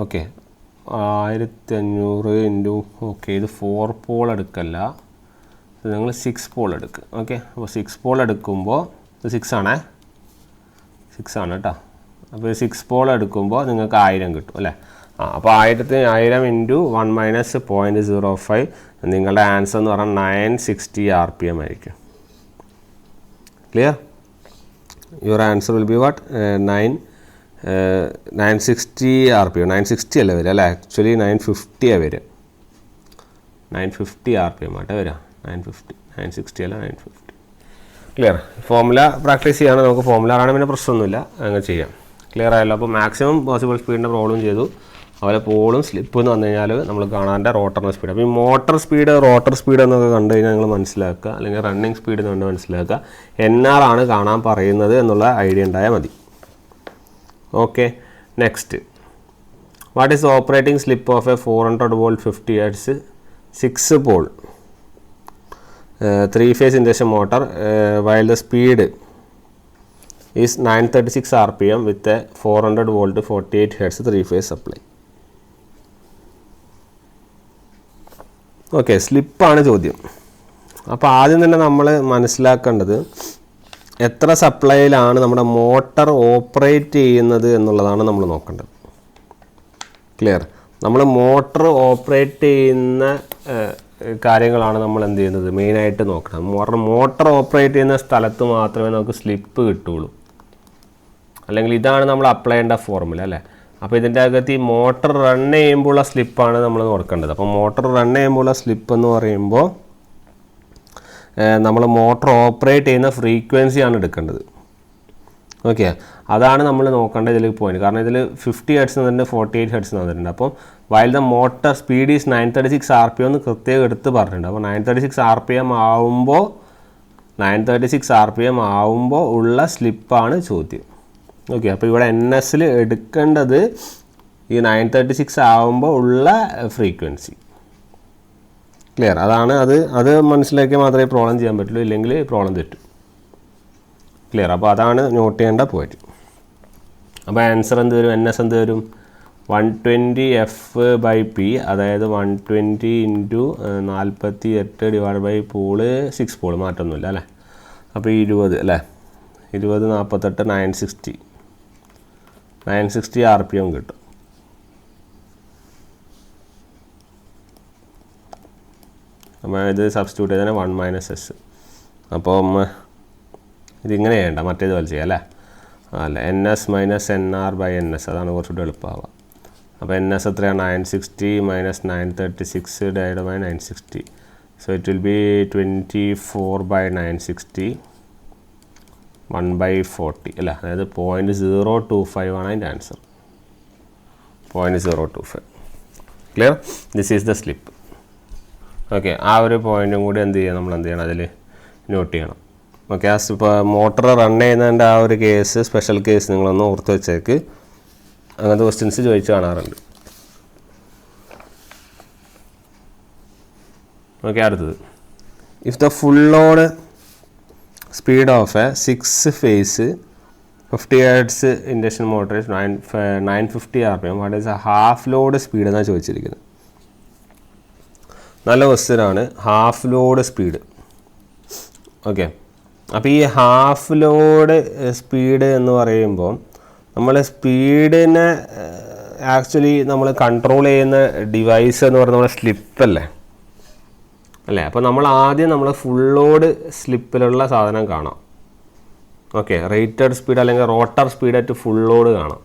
[SPEAKER 1] ഓക്കെ, 1500 ഇൻറ്റു, ഓക്കെ, ഇത് 4 പോൾ എടുക്കല്ല, നിങ്ങൾ 6 പോൾ എടുക്കുക. ഓക്കെ, അപ്പോൾ 6 പോൾ എടുക്കുമ്പോൾ ഇത് 6 ആണ് കേട്ടോ. അപ്പോൾ 6 പോൾ എടുക്കുമ്പോൾ നിങ്ങൾക്ക് 1000 കിട്ടും അല്ലേ. അപ്പോൾ 1000 ഇൻറ്റു 1 - 0.05. നിങ്ങളുടെ ആൻസർ എന്ന് പറഞ്ഞാൽ 960 RPM ആയിരിക്കും. Clear? Your answer will be what? 960 RPM. 960 അല്ല വരിക അല്ലേ, ആക്ച്വലി 950 വരിക. 950 RPM ആട്ടെ വരിക. 960 അല്ല 950. ക്ലിയർ? ഫോർമുല പ്രാക്ടീസ് ചെയ്യുകയാണെങ്കിൽ നമുക്ക് ഫോർമുല ആണ്, പിന്നെ പ്രശ്നമൊന്നുമില്ല, അങ്ങനെ ചെയ്യാം. ക്ലിയർ ആയല്ലോ? അപ്പോൾ മാക്സിമം പോസിബിൾ സ്പീഡിൻ്റെ പ്രോബ്ലം ചെയ്തു. അതുപോലെ പോളും സ്ലിപ്പ് എന്ന് വന്നു കഴിഞ്ഞാൽ നമ്മൾ കാണാൻ്റെ റോട്ടറിൻ്റെ സ്പീഡ്. അപ്പോൾ ഈ മോട്ടർ സ്പീഡ്, റോട്ടർ സ്പീഡ് എന്നൊക്കെ കണ്ടു കഴിഞ്ഞാൽ നിങ്ങൾ മനസ്സിലാക്കുക, അല്ലെങ്കിൽ റണ്ണിങ് സ്പീഡ് എന്ന് കണ്ട് മനസ്സിലാക്കുക. NR ആണ് കാണാൻ പറയുന്നത് എന്നുള്ള ഐഡിയ ഉണ്ടായാൽ മതി. Okay, next. What is operating slip of A 400 volt 50 Hz 6 pole 3-phase induction motor while the speed is 936 RPM with a 400 volt 48 Hz 3-phase supply. Okay, സ്ലിപ്പാണ് ചോദ്യം. അപ്പോൾ ആദ്യം തന്നെ നമ്മൾ മനസ്സിലാക്കേണ്ടത് എത്ര സപ്ലൈയിലാണ് നമ്മുടെ മോട്ടർ ഓപ്പറേറ്റ് ചെയ്യുന്നത് എന്നുള്ളതാണ് നമ്മൾ നോക്കേണ്ടത്. ക്ലിയർ? നമ്മൾ മോട്ടർ ഓപ്പറേറ്റ് ചെയ്യുന്ന കാര്യങ്ങളാണ് നമ്മൾ എന്ത് ചെയ്യുന്നത്, മെയിനായിട്ട് നോക്കണം. മോട്ടർ ഓപ്പറേറ്റ് ചെയ്യുന്ന സ്ഥലത്ത് മാത്രമേ നമുക്ക് സ്ലിപ്പ് കിട്ടുള്ളൂ. അല്ലെങ്കിൽ ഇതാണ് നമ്മൾ അപ്ലൈ ചെയ്യേണ്ട ഫോർമുല അല്ലേ. അപ്പോൾ ഇതിൻ്റെ അകത്ത് ഈ മോട്ടർ റൺ ചെയ്യുമ്പോഴുള്ള സ്ലിപ്പാണ് നമ്മൾ നോക്കേണ്ടത്. അപ്പോൾ മോട്ടർ റൺ ചെയ്യുമ്പോഴുള്ള സ്ലിപ്പ് എന്ന് പറയുമ്പോൾ നമ്മൾ മോട്ടർ ഓപ്പറേറ്റ് ചെയ്യുന്ന ഫ്രീക്വൻസിയാണ് എടുക്കേണ്ടത്. ഓക്കെ, അതാണ് നമ്മൾ നോക്കേണ്ട ഇതിൽ പോയിന്റ്. കാരണം ഇതിൽ 50 Hz തന്നിട്ടുണ്ട്, 48 Hz തന്നിട്ടുണ്ട്. അപ്പം while the motor speed is 936 RPM എന്ന് കൃത്യം എടുത്ത് പറഞ്ഞിട്ടുണ്ട്. അപ്പോൾ 936 RPM ആവുമ്പോൾ ഉള്ള സ്ലിപ്പാണ് ചോദ്യം. ഓക്കെ, അപ്പോൾ ഇവിടെ NSൽ എടുക്കേണ്ടത് ഈ 936 ആവുമ്പോൾ ഉള്ള ഫ്രീക്വൻസി. ക്ലിയർ? അതാണ് അത് മനസ്സിലാക്കിയാൽ മാത്രമേ പ്രോബ്ലം ചെയ്യാൻ പറ്റുള്ളൂ, ഇല്ലെങ്കിൽ പ്രോബ്ലം തെറ്റും. ക്ലിയർ? അപ്പോൾ അതാണ് നോട്ട് ചെയ്യേണ്ട പോയിന്റ്. അപ്പോൾ ആൻസർ എന്ത് വരും? NS എന്ത് വരും? 120 F/P, അതായത് 120 into 48 divide by pole 6 pole, മാറ്റമൊന്നുമില്ല അല്ലേ. അപ്പോൾ 20 അല്ലേ, 20 48 960 RPM കിട്ടും. അപ്പോൾ ഇത് സബ്സ്റ്റിറ്റ്യൂട്ട് ചെയ്താൽ 1 - S. അപ്പം ഇതിങ്ങനെ ചെയ്യണ്ട, മറ്റേത് പോലെ ചെയ്യാം അല്ലേ. അല്ല, NS - NR/NS, അതാണ് കുറച്ചുകൂടി എളുപ്പമാവുക. അപ്പോൾ NS എത്രയാണ്? 960 - 936 divided by 960. So it will be 24/960 1/40 അല്ല, അതായത് 0.025 ആണ് അതിൻ്റെ answer. 0.025. Clear? This is the slip. Okay, ആ ഒരു പോയിൻറ്റും കൂടി എന്ത് ചെയ്യണം, നമ്മൾ എന്ത് ചെയ്യണം, അതിൽ നോട്ട് ചെയ്യണം. ഓക്കെ, ഇപ്പോൾ മോട്ടർ റൺ ചെയ്യുന്നതിൻ്റെ ആ ഒരു കേസ്, സ്പെഷ്യൽ കേസ് നിങ്ങളൊന്ന് ഓർത്ത് വെച്ചേക്ക്. അങ്ങനത്തെ ക്വസ്റ്റ്യൻസ് ചോദിച്ച് കാണാറുണ്ട്. ഓക്കെ, അടുത്തത് if the full load speed of A 6 phase 50 Hz induction motor 950 RPM, what is A half load speed എന്നാണ് ചോദിച്ചിരിക്കുന്നത്. നല്ല ക്വസ്റ്റ്യനാണ്, ഹാഫ് ലോഡ് സ്പീഡ്. ഓക്കെ, അപ്പോൾ ഈ ഹാഫ് ലോഡ് സ്പീഡ് എന്ന് പറയുമ്പോൾ നമ്മൾ സ്പീഡിനെ ആക്ച്വലി നമ്മൾ കൺട്രോൾ ചെയ്യുന്ന ഡിവൈസ് എന്ന് പറയുന്നത് നമ്മുടെ സ്ലിപ്പല്ലേ അല്ലേ. അപ്പോൾ നമ്മൾ ആദ്യം നമ്മൾ ഫുൾ ലോഡ് സ്ലിപ്പിലുള്ള സാധനം കാണാം. ഓക്കെ, റേറ്റഡ് സ്പീഡ് അല്ലെങ്കിൽ rotor speed at full load കാണാം.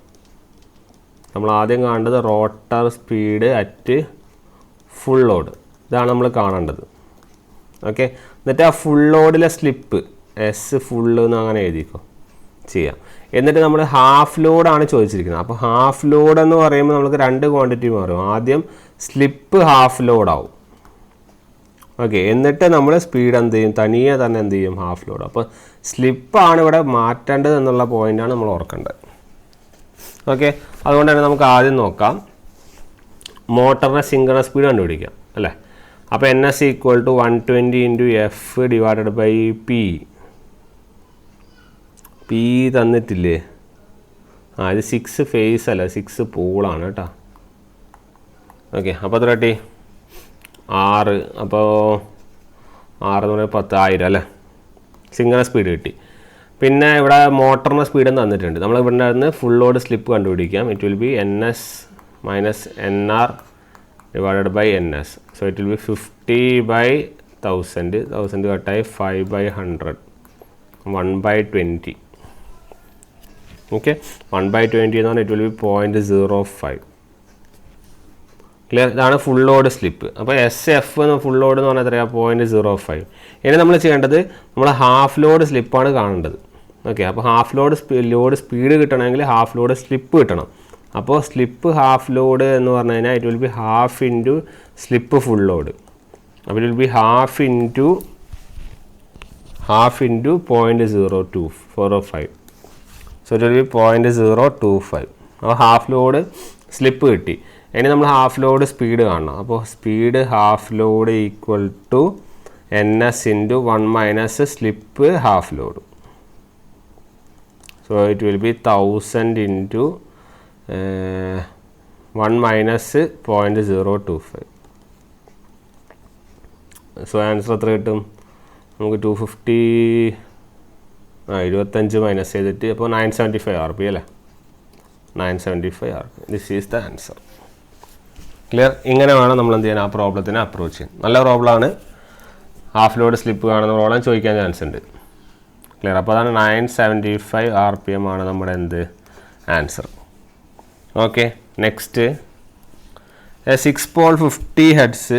[SPEAKER 1] നമ്മൾ ആദ്യം കാണേണ്ടത് rotor speed at full load, ഇതാണ് നമ്മൾ കാണേണ്ടത്. ഓക്കെ, എന്നിട്ട് ആ ഫുൾ ലോഡിലെ സ്ലിപ്പ് എസ് ഫുള്ള് എന്ന് അങ്ങനെ എഴുതിക്കോ ചെയ്യാം. എന്നിട്ട് നമ്മൾ ഹാഫ് ലോഡാണ് ചോദിച്ചിരിക്കുന്നത്. അപ്പോൾ ഹാഫ് ലോഡ് എന്ന് പറയുമ്പോൾ നമുക്ക് 2 ക്വാണ്ടിറ്റി മാറും. ആദ്യം സ്ലിപ്പ് ഹാഫ് ലോഡാവും. ഓക്കെ, എന്നിട്ട് നമ്മൾ സ്പീഡ് എന്ത് ചെയ്യും, തനിയെ തന്നെ എന്ത് ചെയ്യും, ഹാഫ് ലോഡ്. അപ്പോൾ സ്ലിപ്പാണ് ഇവിടെ മാറ്റേണ്ടത് എന്നുള്ള പോയിൻ്റാണ് നമ്മൾ ഓർക്കേണ്ടത്. ഓക്കെ, അതുകൊണ്ട് തന്നെ നമുക്ക് ആദ്യം നോക്കാം മോട്ടറിൻ്റെ സിങ്ക്രണസ് സ്പീഡ് കണ്ടുപിടിക്കാം അല്ലേ. അപ്പോൾ NS = 120 × F / P തന്നിട്ടില്ലേ? ഇത് 6 phase അല്ല, 6 പോളാണ് കേട്ടോ. ഓക്കെ, അപ്പോൾ എത്ര കിട്ടി? 6. അപ്പോൾ 6 എന്ന് പറഞ്ഞാൽ 10,000 അല്ലേ, സിങ്ക്രണസ് സ്പീഡ് കിട്ടി. പിന്നെ ഇവിടെ മോട്ടറിൻ്റെ സ്പീഡും തന്നിട്ടുണ്ട്. നമ്മൾ ഇവിടെ നിന്ന് ഫുൾ ലോഡ് സ്ലിപ്പ് കണ്ടുപിടിക്കാം. It will be NS - NR / NS. So it will B 50/1000. 1000 കട്ടായി 5/100, 1/20. ഓക്കെ, 1/20 എന്ന് പറഞ്ഞാൽ ഇറ്റ് വിൽ ബി 0.05. ക്ലിയർ? ഇതാണ് ഫുൾ ലോഡ് സ്ലിപ്പ്. അപ്പോൾ SF എന്ന് ഫുൾ ലോഡ് എന്ന് പറഞ്ഞാൽ എത്രയാണ്? 0.05. ഇനി നമ്മൾ ചെയ്യേണ്ടത് നമ്മൾ ഹാഫ് ലോഡ് സ്ലിപ്പാണ് കാണേണ്ടത്. ഓക്കെ, അപ്പോൾ ഹാഫ് ലോഡ് സ്പീഡ് കിട്ടണമെങ്കിൽ ഹാഫ് ലോഡ് സ്ലിപ്പ് കിട്ടണം. അപ്പോൾ സ്ലിപ്പ് ഹാഫ് ലോഡ് എന്ന് പറഞ്ഞു കഴിഞ്ഞാൽ it will be half into slip full load. അപ്പോൾ it will be half into 0.0245. So it will be 0.025. അപ്പോൾ ഹാഫ് ലോഡ് സ്ലിപ്പ് കിട്ടി. ഇനി നമ്മൾ ഹാഫ് ലോഡ് സ്പീഡ് കാണണം. അപ്പോൾ speed half load equal to NS × 1 - slip half load. So it will be 1000 × 1 - 0.025. So answer എത്ര കിട്ടും നമുക്ക്? 250 25 മൈനസ് ചെയ്തിട്ട് അപ്പോൾ 975 RP അല്ലേ, 975 RP. This is the answer. Clear? ഇങ്ങനെ വേണം നമ്മൾ എന്ത് ചെയ്യാൻ, ആ പ്രോബ്ലത്തിനെ അപ്രോച്ച് ചെയ്യാൻ. നല്ല പ്രോബ്ലമാണ്. ഹാഫ് ലോഡ് സ്ലിപ്പ് കാണുന്ന പ്രോബ്ലം ചോദിക്കാൻ ചാൻസ് ഉണ്ട്. ക്ലിയർ? അപ്പോൾ അതാണ് 975 RPM ആണ് നമ്മുടെ എന്ത് answer. Okay, next 6 pole 50 Hz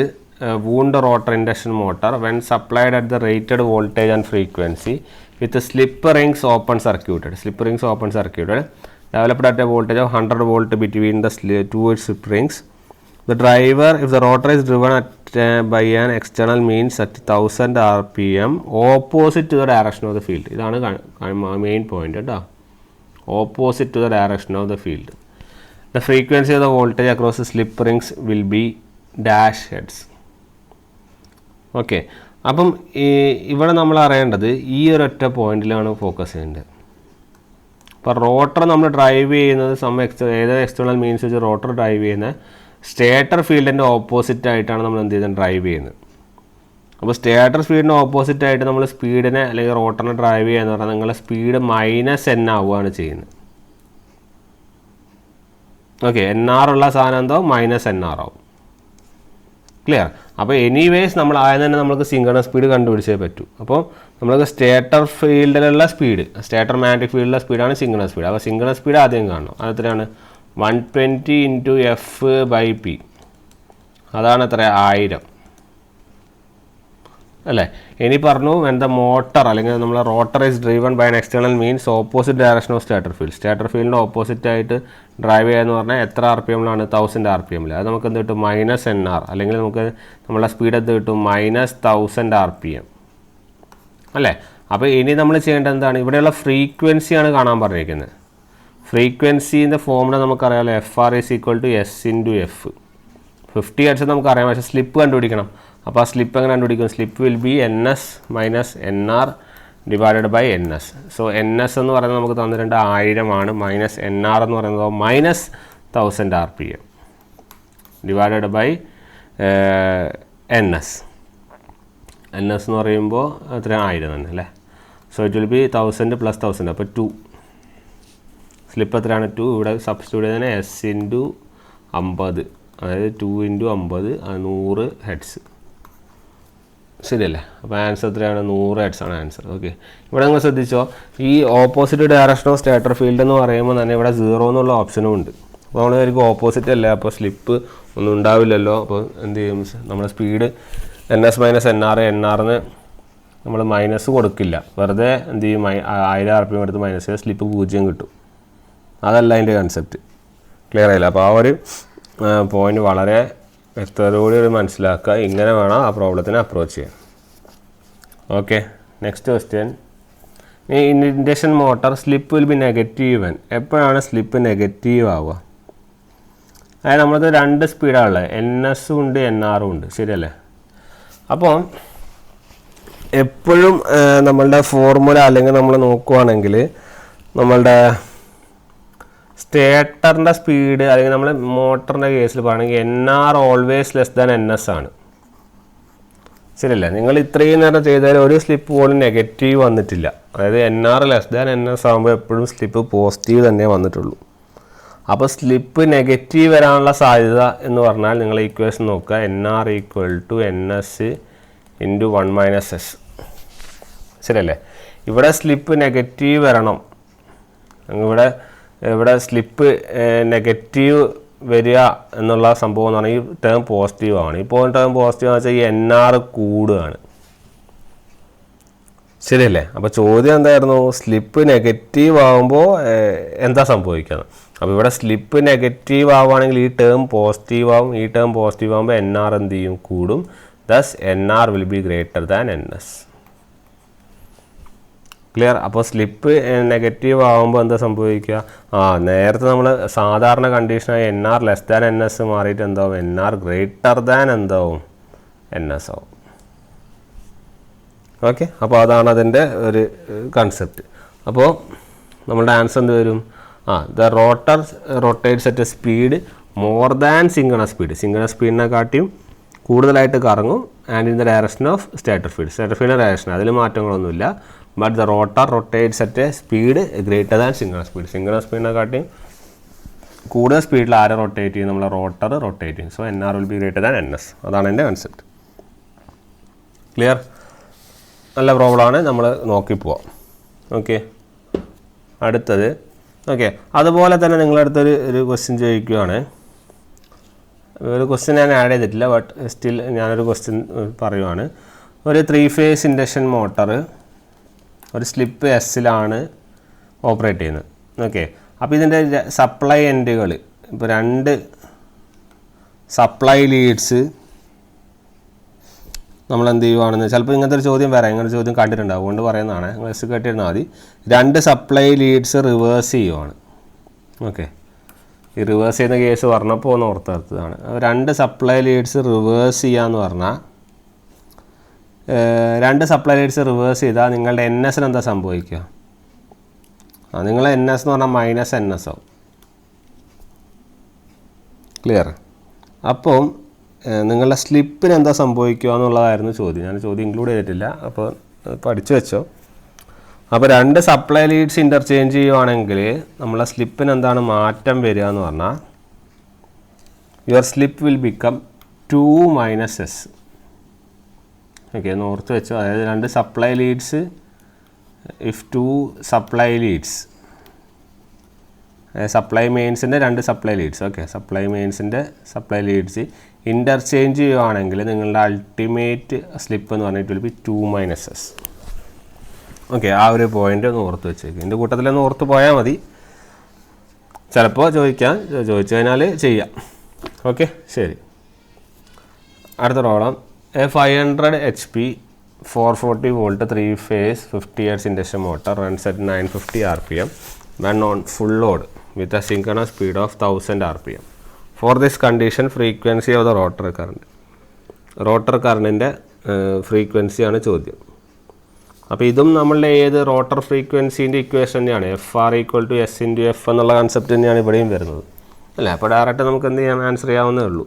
[SPEAKER 1] wound rotor induction motor when supplied at the rated voltage and frequency with the slip rings open circuited. Slip rings open circuited, developed at a voltage of 100 volt between the two slip rings. The driver, if the rotor is driven by an external means at 1000 RPM opposite to the direction of the field. ഇതാണ് main point കേട്ടോ, opposite to the direction of the field. The frequency of the voltage across the slip rings will be dash hertz. Okay, അപ്പം ഇവിടെ നമ്മൾ അറിയേണ്ടത് ഈ ഒരൊറ്റ പോയിന്റിലാണ് focus ചെയ്യേണ്ടത്. അപ്പോൾ റോട്ടർ നമ്മൾ ഡ്രൈവ് ചെയ്യുന്നത് ഏത് എക്സ്റ്റേണൽ മീൻസ് വെച്ച് റോട്ടർ ഡ്രൈവ് ചെയ്യുന്ന സ്റ്റേറ്റർ ഫീൽഡിൻ്റെ ഓപ്പോസിറ്റ് ആയിട്ടാണ് നമ്മൾ എന്ത് ചെയ്യുന്നത്, ഡ്രൈവ് ചെയ്യുന്നത്. അപ്പോൾ സ്റ്റേറ്റർ സ്പീഡിന് ഓപ്പോസിറ്റ് ആയിട്ട് നമ്മൾ സ്പീഡിനെ അല്ലെങ്കിൽ റോട്ടറിനെ ഡ്രൈവ് ചെയ്യാന്ന് പറഞ്ഞാൽ നിങ്ങളുടെ സ്പീഡ് -N ആവുകയാണ് ചെയ്യുന്നത്. ഓക്കെ, NR ഉള്ള സാധനം എന്തോ -NR ആവും. ക്ലിയർ? അപ്പോൾ എനിവേസ് നമ്മൾ ആദ്യം തന്നെ നമുക്ക് സിങ്ക്രണസ് സ്പീഡ് കണ്ടുപിടിച്ചേ പറ്റൂ. അപ്പോൾ നമ്മൾക്ക് സ്റ്റേറ്റർ ഫീൽഡിലുള്ള സ്പീഡ്, സ്റ്റേറ്റർ മാഗ്നറ്റിക് ഫീൽഡിലുള്ള സ്പീഡാണ് സിങ്ക്രണസ് സ്പീഡ്. അപ്പോൾ സിങ്ക്രണസ് സ്പീഡ് ആദ്യം കാണണം. അത് എത്രയാണ്? 120 × F/P. അതാണ് എത്ര? 1000 അല്ലേ. ഇനി പറഞ്ഞു when the motor അല്ലെങ്കിൽ നമ്മൾ rotor is driven by an external means opposite direction of stator field. Stator ഫീൽഡിൻ്റെ ഓപ്പോസിറ്റ് ആയിട്ട് ഡ്രൈവ് ചെയ്യാന്ന് പറഞ്ഞാൽ എത്ര RPM-ലാണ്? 1000 RPM-ൽ. അത് നമുക്ക് എന്ത് കിട്ടും? -NR. അല്ലെങ്കിൽ നമുക്ക് നമ്മളെ സ്പീഡ് എന്ത് കിട്ടും? -1000 RPM അല്ലേ. അപ്പോൾ ഇനി നമ്മൾ ചെയ്യേണ്ടത് എന്താണ്? ഇവിടെയുള്ള ഫ്രീക്വൻസിയാണ് കാണാൻ പറഞ്ഞിരിക്കുന്നത്. ഫ്രീക്വൻസിൻ്റെ ഫോമുല നമുക്കറിയാമല്ലോ, FR = S × F. 50 Hz നമുക്കറിയാം, പക്ഷേ സ്ലിപ്പ് കണ്ടുപിടിക്കണം. അപ്പോൾ ആ സ്ലിപ്പ് എങ്ങനെ കണ്ടുപിടിക്കും? Slip will be NS minus NR divided by NS. So NS എന്ന് പറയുന്നത് നമുക്ക് തന്നിട്ടുണ്ട് 1000 ആണ്, മൈനസ് NR എന്ന് പറയുന്നത് -1000 RPM divided by NS. NS എന്ന് പറയുമ്പോൾ എത്ര 1000 തന്നെ അല്ലേ. So it will be 1000 plus 1000, അപ്പോൾ 2. സ്ലിപ്പ് എത്രയാണ്? 2. ഇവിടെ സബ്സ്റ്റിറ്റ്യൂട്ട് ചെയ്തതിന് S × 50, അതായത് 2 × 50 100 ഹെഡ്സ്. ശരിയല്ലേ? അപ്പോൾ ആൻസർ എത്രയാണ്? 100 ഹെഡ്സ് ആണ് ആൻസർ. ഓക്കെ, ഇവിടെ നിങ്ങൾ ശ്രദ്ധിച്ചോ, ഈ opposite direction of stator field എന്ന് പറയുമ്പോൾ തന്നെ ഇവിടെ 0 എന്നുള്ള ഓപ്ഷനും ഉണ്ട്. അപ്പോൾ നമ്മൾ ശരിക്കും ഓപ്പോസിറ്റ് അല്ലേ, അപ്പോൾ സ്ലിപ്പ് ഒന്നും ഉണ്ടാവില്ലല്ലോ. അപ്പോൾ എന്ത് ചെയ്യും? നമ്മുടെ സ്പീഡ് NS മൈനസ് NRന്ന് നമ്മൾ മൈനസ് കൊടുക്കില്ല, വെറുതെ എന്ത് ചെയ്യും? 1000 RPM എടുത്ത് മൈനസ് ചെയ്താൽ സ്ലിപ്പ് 0 കിട്ടും. അതല്ല അതിൻ്റെ കൺസെപ്റ്റ്. ക്ലിയർ ആയില്ല? അപ്പോൾ ആ ഒരു പോയിന്റ് വളരെ വ്യക്തതയോടെ മനസ്സിലാക്കുക. ഇങ്ങനെ വേണം ആ പ്രോബ്ലത്തിനെ അപ്രോച്ച് ചെയ്യാൻ. Okay, next question. ഈ induction motor slip will be negative. എപ്പോഴാണ് സ്ലിപ്പ് നെഗറ്റീവ് ആവുക? അതായത് നമ്മളത് 2 സ്പീഡാണുള്ളത്, NSഉം ഉണ്ട് NRഉം ഉണ്ട്, ശരിയല്ലേ? അപ്പോൾ എപ്പോഴും നമ്മളുടെ ഫോർമുല അല്ലെങ്കിൽ നമ്മൾ നോക്കുവാണെങ്കിൽ നമ്മളുടെ സ്റ്റേറ്ററിൻ്റെ സ്പീഡ് അല്ലെങ്കിൽ നമ്മൾ മോട്ടറിൻ്റെ കേസിൽ പറയുകയാണെങ്കിൽ NR always less than NS ആണ്, ശരിയല്ലേ? നിങ്ങൾ ഇത്രയും നേരം ചെയ്താൽ ഒരു സ്ലിപ്പ് പോലും നെഗറ്റീവ് വന്നിട്ടില്ല. അതായത് NR ലെസ് ദാൻ NS ആകുമ്പോൾ എപ്പോഴും സ്ലിപ്പ് പോസിറ്റീവ് തന്നെ വന്നിട്ടുള്ളൂ. അപ്പോൾ സ്ലിപ്പ് നെഗറ്റീവ് വരാനുള്ള സാധ്യത എന്ന് പറഞ്ഞാൽ നിങ്ങൾ ഇക്വേഷൻ നോക്കുക, NR = NS × 1 - S, ശരിയല്ലേ? ഇവിടെ സ്ലിപ്പ് നെഗറ്റീവ് വരണം. ഇവിടെ സ്ലിപ്പ് നെഗറ്റീവ് വരിക എന്നുള്ള സംഭവം എന്ന് പറഞ്ഞാൽ ഈ ടേം പോസിറ്റീവ് ആണ്. ഇപ്പോൾ ടേം പോസിറ്റീവ് എന്ന് വെച്ചാൽ ഈ NR കൂടുകയാണ്, ശരിയല്ലേ? അപ്പോൾ ചോദ്യം എന്തായിരുന്നു? സ്ലിപ്പ് നെഗറ്റീവ് ആകുമ്പോൾ എന്താ സംഭവിക്കുക? അപ്പോൾ ഇവിടെ സ്ലിപ്പ് നെഗറ്റീവ് ആവുകയാണെങ്കിൽ ഈ ടേം പോസിറ്റീവ് ആവും, ഈ ടേം പോസിറ്റീവ് ആകുമ്പോൾ NR എന്ത് ചെയ്യും? കൂടും. Thus NR will be greater than NS. Clear? അപ്പോൾ സ്ലിപ്പ് നെഗറ്റീവ് ആകുമ്പോൾ എന്താ സംഭവിക്കുക? നേരത്തെ നമ്മൾ സാധാരണ കണ്ടീഷനായി NR ലെസ് ദാൻ NS മാറിയിട്ട് എന്താവും? NR ഗ്രേറ്റർ ദാൻ എന്താവും? NS ആവും. ഓക്കെ, അപ്പോൾ അതാണ് അതിൻ്റെ ഒരു കൺസെപ്റ്റ്. അപ്പോൾ നമ്മളുടെ ആൻസർ എന്ത് വരും? The rotor rotates at a speed more than synchronous speed. Synchronous സ്പീഡിനെക്കാട്ടിയും കൂടുതലായിട്ട് കറങ്ങും. And in the direction of stator field. Stator ഫീൽഡിൻ്റെ ഡയറക്ഷൻ അതിൽ മാറ്റങ്ങളൊന്നുമില്ല. But the rotor rotates at a speed greater than synchronous speed. Synchronous സ്പീഡിനെക്കാട്ടിയും കൂടുതൽ സ്പീഡിൽ ആരെ റൊട്ടേറ്റ് ചെയ്യും? നമ്മളെ റോട്ടർ റൊട്ടേറ്റ് ചെയ്യും. So NR will be greater than NS. അതാണ് എൻ്റെ കൺസെപ്റ്റ്. ക്ലിയർ? നല്ല പ്രോബ്ലമാണ്, നമ്മൾ നോക്കിപ്പോവാം. ഓക്കെ, അടുത്തത്. ഓക്കെ, അതുപോലെ തന്നെ നിങ്ങളടുത്തൊരു ക്വസ്റ്റ്യൻ ചോദിക്കുകയാണ്. ഒരു ക്വസ്റ്റ്യൻ ഞാൻ ആഡ് ചെയ്തിട്ടില്ല, ബട്ട് സ്റ്റിൽ ഞാനൊരു ക്വസ്റ്റ്യൻ പറയുവാണ്. ഒരു 3 ഫേസ് ഇൻഡക്ഷൻ മോട്ടർ ഒരു സ്ലിപ്പ് S-ലാണ് ഓപ്പറേറ്റ് ചെയ്യുന്നത്. ഓക്കെ, അപ്പോൾ ഇതിൻ്റെ സപ്ലൈ എൻഡുകൾ, ഇപ്പോൾ 2 സപ്ലൈ ലീഡ്സ് നമ്മൾ എന്ത് ചെയ്യുവാണെന്ന്, ചിലപ്പോൾ ഇങ്ങനത്തെ ഒരു ചോദ്യം വരാം, ഇങ്ങനത്തെ ചോദ്യം കണ്ടിട്ടുണ്ടാവും, അതുകൊണ്ട് പറയുന്നതാണ്, നിങ്ങൾ എസ് കേട്ടിരുന്നാൽ മതി. 2 സപ്ലൈ ലീഡ്സ് റിവേഴ്സ് ചെയ്യുവാണ്. ഓക്കെ, ഈ റിവേഴ്സ് ചെയ്യുന്ന കേസ് പറഞ്ഞപ്പോൾ ഒന്ന് ഓർത്തെടുത്തതാണ്. 2 സപ്ലൈ ലീഡ്സ് റിവേഴ്സ് ചെയ്യാന്ന് പറഞ്ഞാൽ 2 സപ്ലൈ ലീഡ്സ് റിവേഴ്സ് ചെയ്താൽ നിങ്ങളുടെ NS എന്താ സംഭവിക്കുക? നിങ്ങളെ NS എന്ന് പറഞ്ഞാൽ -NS ആവും. ക്ലിയർ? അപ്പം നിങ്ങളുടെ സ്ലിപ്പിന് എന്താ സംഭവിക്കുക എന്നുള്ളതായിരുന്നു ചോദ്യം. ഞാൻ ചോദ്യം ഇൻക്ലൂഡ് ചെയ്തിട്ടില്ല, അപ്പോൾ പഠിച്ചു വെച്ചോ. അപ്പോൾ 2 സപ്ലൈ ലീഡ്സ് ഇൻ്റർചേഞ്ച് ചെയ്യുവാണെങ്കിൽ നമ്മളെ സ്ലിപ്പിന് എന്താണ് മാറ്റം വരിക എന്ന് പറഞ്ഞാൽ your slip will become 2 - S. Okay, ഒന്ന് ഓർത്ത് വെച്ചോ. അതായത് 2 supply leads, if 2 supply leads, supply മെയിൻസിൻ്റെ 2 സപ്ലൈ ലീഡ്സ്, ഓക്കെ, സപ്ലൈ മെയിൻസിൻ്റെ സപ്ലൈ ലീഡ്സ് ഇൻ്റർചേഞ്ച് ചെയ്യുവാണെങ്കിൽ നിങ്ങളുടെ അൾട്ടിമേറ്റ് സ്ലിപ്പ് എന്ന് പറഞ്ഞിട്ട് വിൽ ബി 2 - S. ഓക്കെ, ആ ഒരു പോയിൻ്റ് ഒന്ന് ഓർത്ത് വെച്ചേക്കും. എൻ്റെ കൂട്ടത്തിലൊന്ന് ഓർത്ത് പോയാൽ മതി. ചിലപ്പോൾ ചോദിച്ചു കഴിഞ്ഞാൽ ചെയ്യാം. ഓക്കെ, ശരി. അടുത്ത problem. A 500 HP 440 volt 3 phase 50 Hz induction motor runs at 950 RPM when on full load with a synchronous speed of 1000 RPM. For this condition, frequency of the rotor current. Rotor കറണ്ടിൻ്റെ ഫ്രീക്വൻസിയാണ് ചോദ്യം. അപ്പോൾ ഇതും നമ്മളുടെ ഏത് rotor ഫ്രീക്വൻസീൻ്റെ equation തന്നെയാണ്. FR = S × F എന്നുള്ള കൺസെപ്റ്റ് തന്നെയാണ് ഇവിടെയും വരുന്നത് അല്ലേ. അപ്പോൾ ഡയറക്റ്റ് നമുക്ക് എന്ത് ചെയ്യാൻ ആൻസർ ചെയ്യാവുന്നേ ഉള്ളൂ.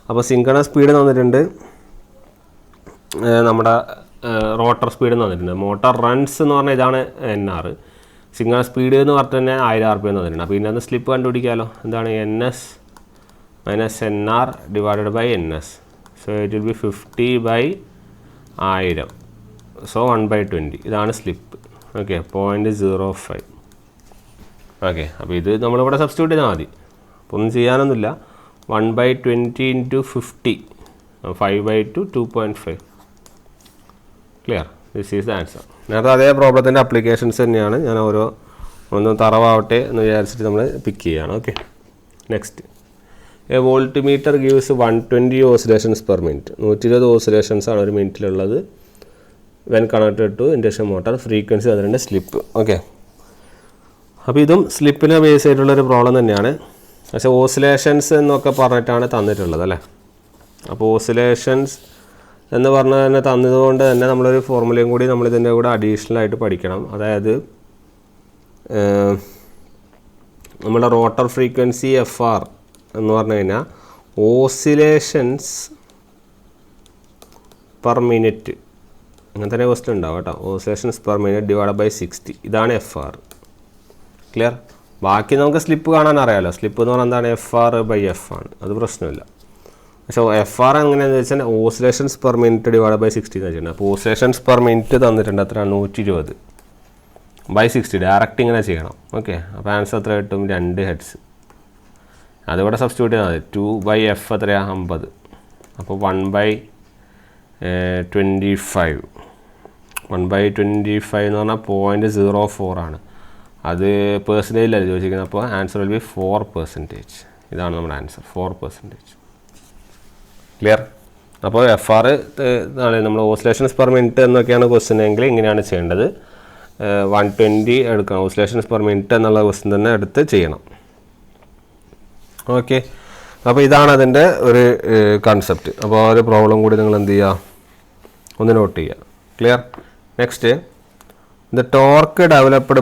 [SPEAKER 1] അപ്പോൾ സിങ്ക്രണസ് സ്പീഡ് തന്നിട്ടുണ്ട്, നമ്മുടെ റോട്ടർ സ്പീഡ് തന്നിട്ടുണ്ട്. മോട്ടർ റൺസ് എന്ന് പറഞ്ഞാൽ ഇതാണ് NR. സിങ്ക്രണസ് സ്പീഡ് എന്ന് പറഞ്ഞാൽ തന്നെ 1000 RPM തന്നിട്ടുണ്ട്. അപ്പോൾ ഇതിനകത്ത് സ്ലിപ്പ് കണ്ടുപിടിക്കാമല്ലോ. എന്താണ് NS - NR / NS. So it will B 50/1000. So 1/20. ഇതാണ് സ്ലിപ്പ്. ഓക്കെ, 0.05. ഓക്കെ, അപ്പോൾ ഇത് നമ്മളിവിടെ സബ്സ്റ്റിറ്റ്യൂട്ട് ചെയ്താൽ മതി. അപ്പോൾ ഒന്നും ചെയ്യാനൊന്നുമില്ല. 1/20 × 50, 5/2, 2.5. Clear? This is the answer. നേരത്തെ അതേ പ്രോബ്ലത്തിൻ്റെ അപ്ലിക്കേഷൻസ് തന്നെയാണ്. ഞാൻ ഒന്ന് തറവാവട്ടെ എന്ന് വിചാരിച്ചിട്ട് നമ്മൾ പിക്ക് ചെയ്യുകയാണ്. Okay, next. A voltmeter gives 120 oscillations per minute. 120 oscillations ആണ് ഒരു മിനിറ്റിലുള്ളത്. When connected to induction motor. Frequency അതിൻ്റെ സ്ലിപ്പ്. ഓക്കെ, അപ്പോൾ ഇതും സ്ലിപ്പിനെ ബേസ് ആയിട്ടുള്ളൊരു പ്രോബ്ലം തന്നെയാണ്. പക്ഷേ ഓസിലേഷൻസ് എന്നൊക്കെ പറഞ്ഞിട്ടാണ് തന്നിട്ടുള്ളത് അല്ലേ. അപ്പോൾ ഓസിലേഷൻസ് എന്ന് പറഞ്ഞാൽ തന്നെ തന്നതുകൊണ്ട് തന്നെ നമ്മളൊരു ഫോർമുലയും കൂടി നമ്മളിതിൻ്റെ കൂടെ അഡീഷണൽ ആയിട്ട് പഠിക്കണം. അതായത് നമ്മുടെ റോട്ടർ ഫ്രീക്വൻസി FR എന്ന് പറഞ്ഞു കഴിഞ്ഞാൽ ഓസിലേഷൻസ് പെർ മിനിറ്റ്, അങ്ങനെ തന്നെ ക്വസ്റ്റ്യൻ ഉണ്ടാവും കേട്ടോ. Oscillations per minute / 60. ഇതാണ് FR. ക്ലിയർ? ബാക്കി നമുക്ക് സ്ലിപ്പ് കാണാൻ അറിയാമല്ലോ. സ്ലിപ്പ് എന്ന് പറഞ്ഞാൽ എന്താണ്? FR/F ആണ്. അത് പ്രശ്നമില്ല. പക്ഷേ FR എങ്ങനെയാണെന്ന് വെച്ചാൽ ഓസിലേഷൻസ് പെർ മിനിറ്റ് / 60 എന്ന് വെച്ചിട്ടുണ്ട്. അപ്പോൾ ഓസിലേഷൻസ് പെർ മിനിറ്റ് തന്നിട്ടുണ്ട്. എത്ര? 120/60. ഡയറക്റ്റ് ഇങ്ങനെ ചെയ്യണം. ഓക്കെ, അപ്പോൾ ആൻസർ എത്ര കിട്ടും? 2 ഹെഡ്സ്. അതിവിടെ സബ്സ്റ്റിറ്റ്യൂട്ട് ചെയ്താൽ മതി. 2/F എത്രയാണ്? 50. അപ്പോൾ 1/25. 1/25 എന്ന് പറഞ്ഞാൽ 0.04 ആണ്. അത് പെർസെൻറ്റേജിലല്ല ചോദിച്ചിരിക്കുന്നത്. അപ്പോൾ ആൻസർ വിൽ ബി 4%. ഇതാണ് നമ്മുടെ ആൻസർ, 4%. ക്ലിയർ? അപ്പോൾ FR നമ്മൾ ഓസിലേഷൻസ് പെർ മിനിറ്റ് എന്നൊക്കെയാണ് ക്വസ്റ്റ്യൻ എങ്കിൽ ഇങ്ങനെയാണ് ചെയ്യേണ്ടത്. 120 എടുക്കണം. ഓസിലേഷൻസ് പെർ മിനിറ്റ് എന്നുള്ള ക്വസ്റ്റ്യൻ തന്നെ എടുത്ത് ചെയ്യണം. ഓക്കെ, അപ്പോൾ ഇതാണ് അതിൻ്റെ ഒരു കൺസെപ്റ്റ്. അപ്പോൾ ആ ഒരു പ്രോബ്ലം കൂടി നിങ്ങൾ എന്ത് ചെയ്യുക? ഒന്ന് നോട്ട് ചെയ്യുക. Clear? Next, the torque developed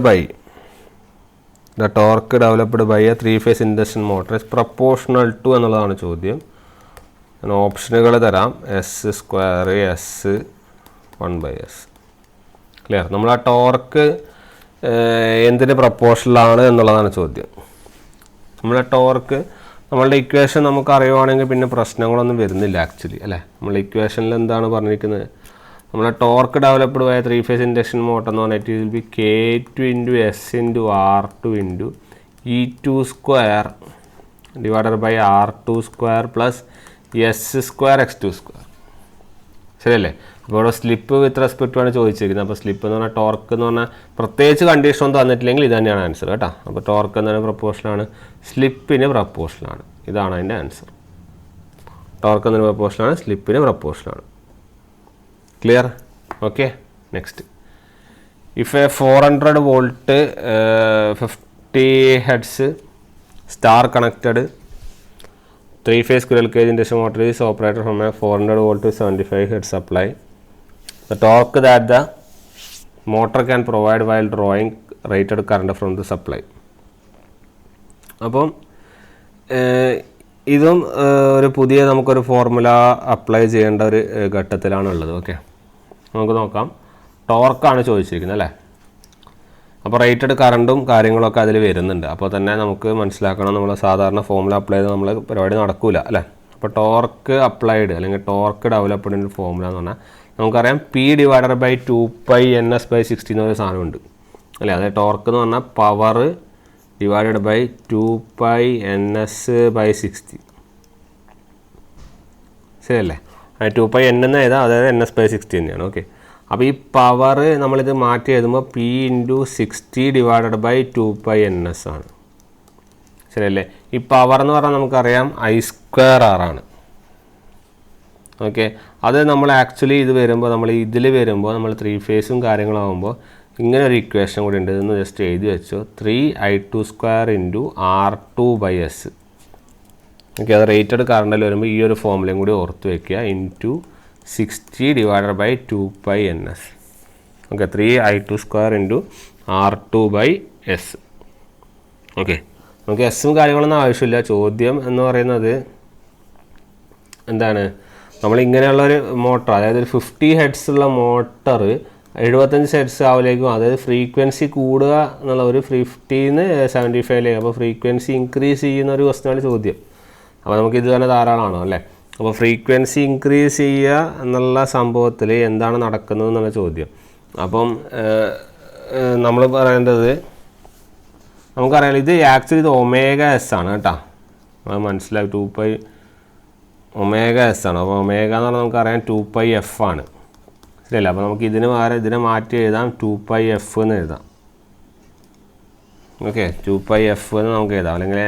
[SPEAKER 1] by a 3-phase induction motor is proportional to എന്നുള്ളതാണ് ചോദ്യം. ഞാൻ ഓപ്ഷനുകൾ തരാം. S², S, 1/S. ക്ലിയർ? നമ്മൾ ആ ടോർക്ക് എന്തിന് പ്രപ്പോർഷണലാണ് എന്നുള്ളതാണ് ചോദ്യം. നമ്മളെ ടോർക്ക് നമ്മളുടെ ഇക്വേഷൻ നമുക്ക് അറിയുവാണെങ്കിൽ പിന്നെ പ്രശ്നങ്ങളൊന്നും വരുന്നില്ല ആക്ച്വലി അല്ലേ. നമ്മളുടെ ഇക്വേഷനിൽ എന്താണ് പറഞ്ഞിരിക്കുന്നത്? നമ്മളെ torque developed by 3-phase induction motor എന്ന് പറഞ്ഞിട്ട് ഇതിൽ B K2 × S × R2 × E2² / R2² plus S² X2². ശരിയല്ലേ? അപ്പോൾ ഇവിടെ സ്ലിപ്പ് വിത്ത് റെസ്പെക്റ്റ് ആണ് ചോദിച്ചിരിക്കുന്നത്. അപ്പോൾ സ്ലിപ്പ് എന്ന് പറഞ്ഞാൽ ടോർക്ക് എന്ന് പറഞ്ഞാൽ പ്രത്യേകിച്ച് കണ്ടീഷൻ ഒന്നും തന്നിട്ടില്ലെങ്കിൽ ഇത് തന്നെയാണ് ആൻസർ കേട്ടോ. അപ്പോൾ ടോർക്ക് എന്നതിന് പ്രപ്പോർഷനാണ്, സ്ലിപ്പിന് പ്രപ്പോർഷനാണ്. ഇതാണ് അതിൻ്റെ ആൻസർ. ടോർക്ക് എന്നതിന് പ്രപ്പോർഷനാണ്, സ്ലിപ്പിന് പ്രപ്പോർഷനാണ്. Clear? Okay, next. If a 400 volt 50 hertz star connected 3-phase squirrel cage induction motor is operated from a 400 volt to 75 hertz supply. The torque that the motor can provide while drawing rated current from the supply. അപ്പം ഇതും ഒരു പുതിയ നമുക്കൊരു formula apply ചെയ്യേണ്ട ഒരു ഘട്ടത്തിലാണുള്ളത്. Okay, നമുക്ക് നോക്കാം. ടോർക്കാണ് ചോദിച്ചിരിക്കുന്നത് അല്ലേ. അപ്പോൾ റേറ്റഡ് കറണ്ടും കാര്യങ്ങളൊക്കെ അതിൽ വരുന്നുണ്ട്. അപ്പോൾ തന്നെ നമുക്ക് മനസ്സിലാക്കണം, നമ്മൾ സാധാരണ ഫോർമുല അപ്ലൈ ചെയ്ത് നമ്മൾ പരിപാടി നടക്കില്ല അല്ലേ. അപ്പോൾ ടോർക്ക് അപ്ലൈഡ് അല്ലെങ്കിൽ ടോർക്ക് ഡെവലപ്ഡിൻ്റെ ഫോർമുല എന്ന് പറഞ്ഞാൽ നമുക്കറിയാം P/2π/NS/60 എന്നൊരു സാധനമുണ്ട് അല്ലേ. അതായത് ടോർക്ക് എന്ന് പറഞ്ഞാൽ പവർ /2π/NS/60. ശരിയല്ലേ? 2πN എന്ന് എഴുതാം, അതായത് NS/60 തന്നെയാണ്. ഓക്കെ, അപ്പോൾ ഈ പവർ നമ്മളിത് മാറ്റി എഴുതുമ്പോൾ P × 60 / 2πNS ആണ്. ശരിയല്ലേ? ഈ പവർ എന്ന് പറഞ്ഞാൽ നമുക്കറിയാം I²R ആണ്. ഓക്കെ, അത് നമ്മൾ ആക്ച്വലി ഇത് വരുമ്പോൾ നമ്മൾ 3-phase കാര്യങ്ങളാകുമ്പോൾ ഇങ്ങനെ ഒരു ഇക്വേഷൻ കൂടി ഉണ്ട്. ഇതൊന്ന് ജസ്റ്റ് എഴുതി വെച്ചോ. 3I²² × R2/S. ഓക്കെ, അത് റേറ്റഡ് കറണ്ടിൽ വരുമ്പോൾ ഈ ഒരു ഫോമുലയും കൂടി ഓർത്ത് വയ്ക്കുക. Into 60 divided by 2πns. Okay, 3i2² into R2/s. Okay, നമുക്ക് എസ്സും കാര്യങ്ങളൊന്നും ആവശ്യമില്ല. ചോദ്യം എന്ന് പറയുന്നത് എന്താണ്, നമ്മളിങ്ങനെയുള്ളൊരു മോട്ടർ, അതായത് ഒരു 50 ഹെഡ്സ് ഉള്ള മോട്ടർ 75 ഹെഡ്സ് ആവിലേക്കും, അതായത് ഫ്രീക്വൻസി കൂടുക എന്നുള്ള ഒരു 50-ന്ന് 75 അപ്പോൾ ഫ്രീക്വൻസി ഇൻക്രീസ് ചെയ്യുന്ന ഒരു ക്വസ്റ്റ്യനാണ് ചോദ്യം. അപ്പോൾ നമുക്ക് ഇത് തന്നെ ധാരാളമാണോ അല്ലേ. അപ്പോൾ ഫ്രീക്വൻസി ഇൻക്രീസ് ചെയ്യുക എന്നുള്ള സംഭവത്തിൽ എന്താണ് നടക്കുന്നത് എന്നുള്ള ചോദ്യം. അപ്പം നമ്മൾ പറയേണ്ടത്, നമുക്കറിയാം ഇത് ആക്ച്വലി ഇത് ωs ആണ് കേട്ടോ, അത് മനസ്സിലാക്കി. 2π⍵s ആണ്. അപ്പോൾ ഒമേഗ എന്ന് പറഞ്ഞാൽ നമുക്കറിയാം 2πf ആണ്, ശരിയല്ല. അപ്പോൾ നമുക്ക് ഇതിനെ മാറ്റി എഴുതാം, 2πf എന്ന് എഴുതാം. ഓക്കെ, 2πf എന്ന് നമുക്ക് എഴുതാം, അല്ലെങ്കിൽ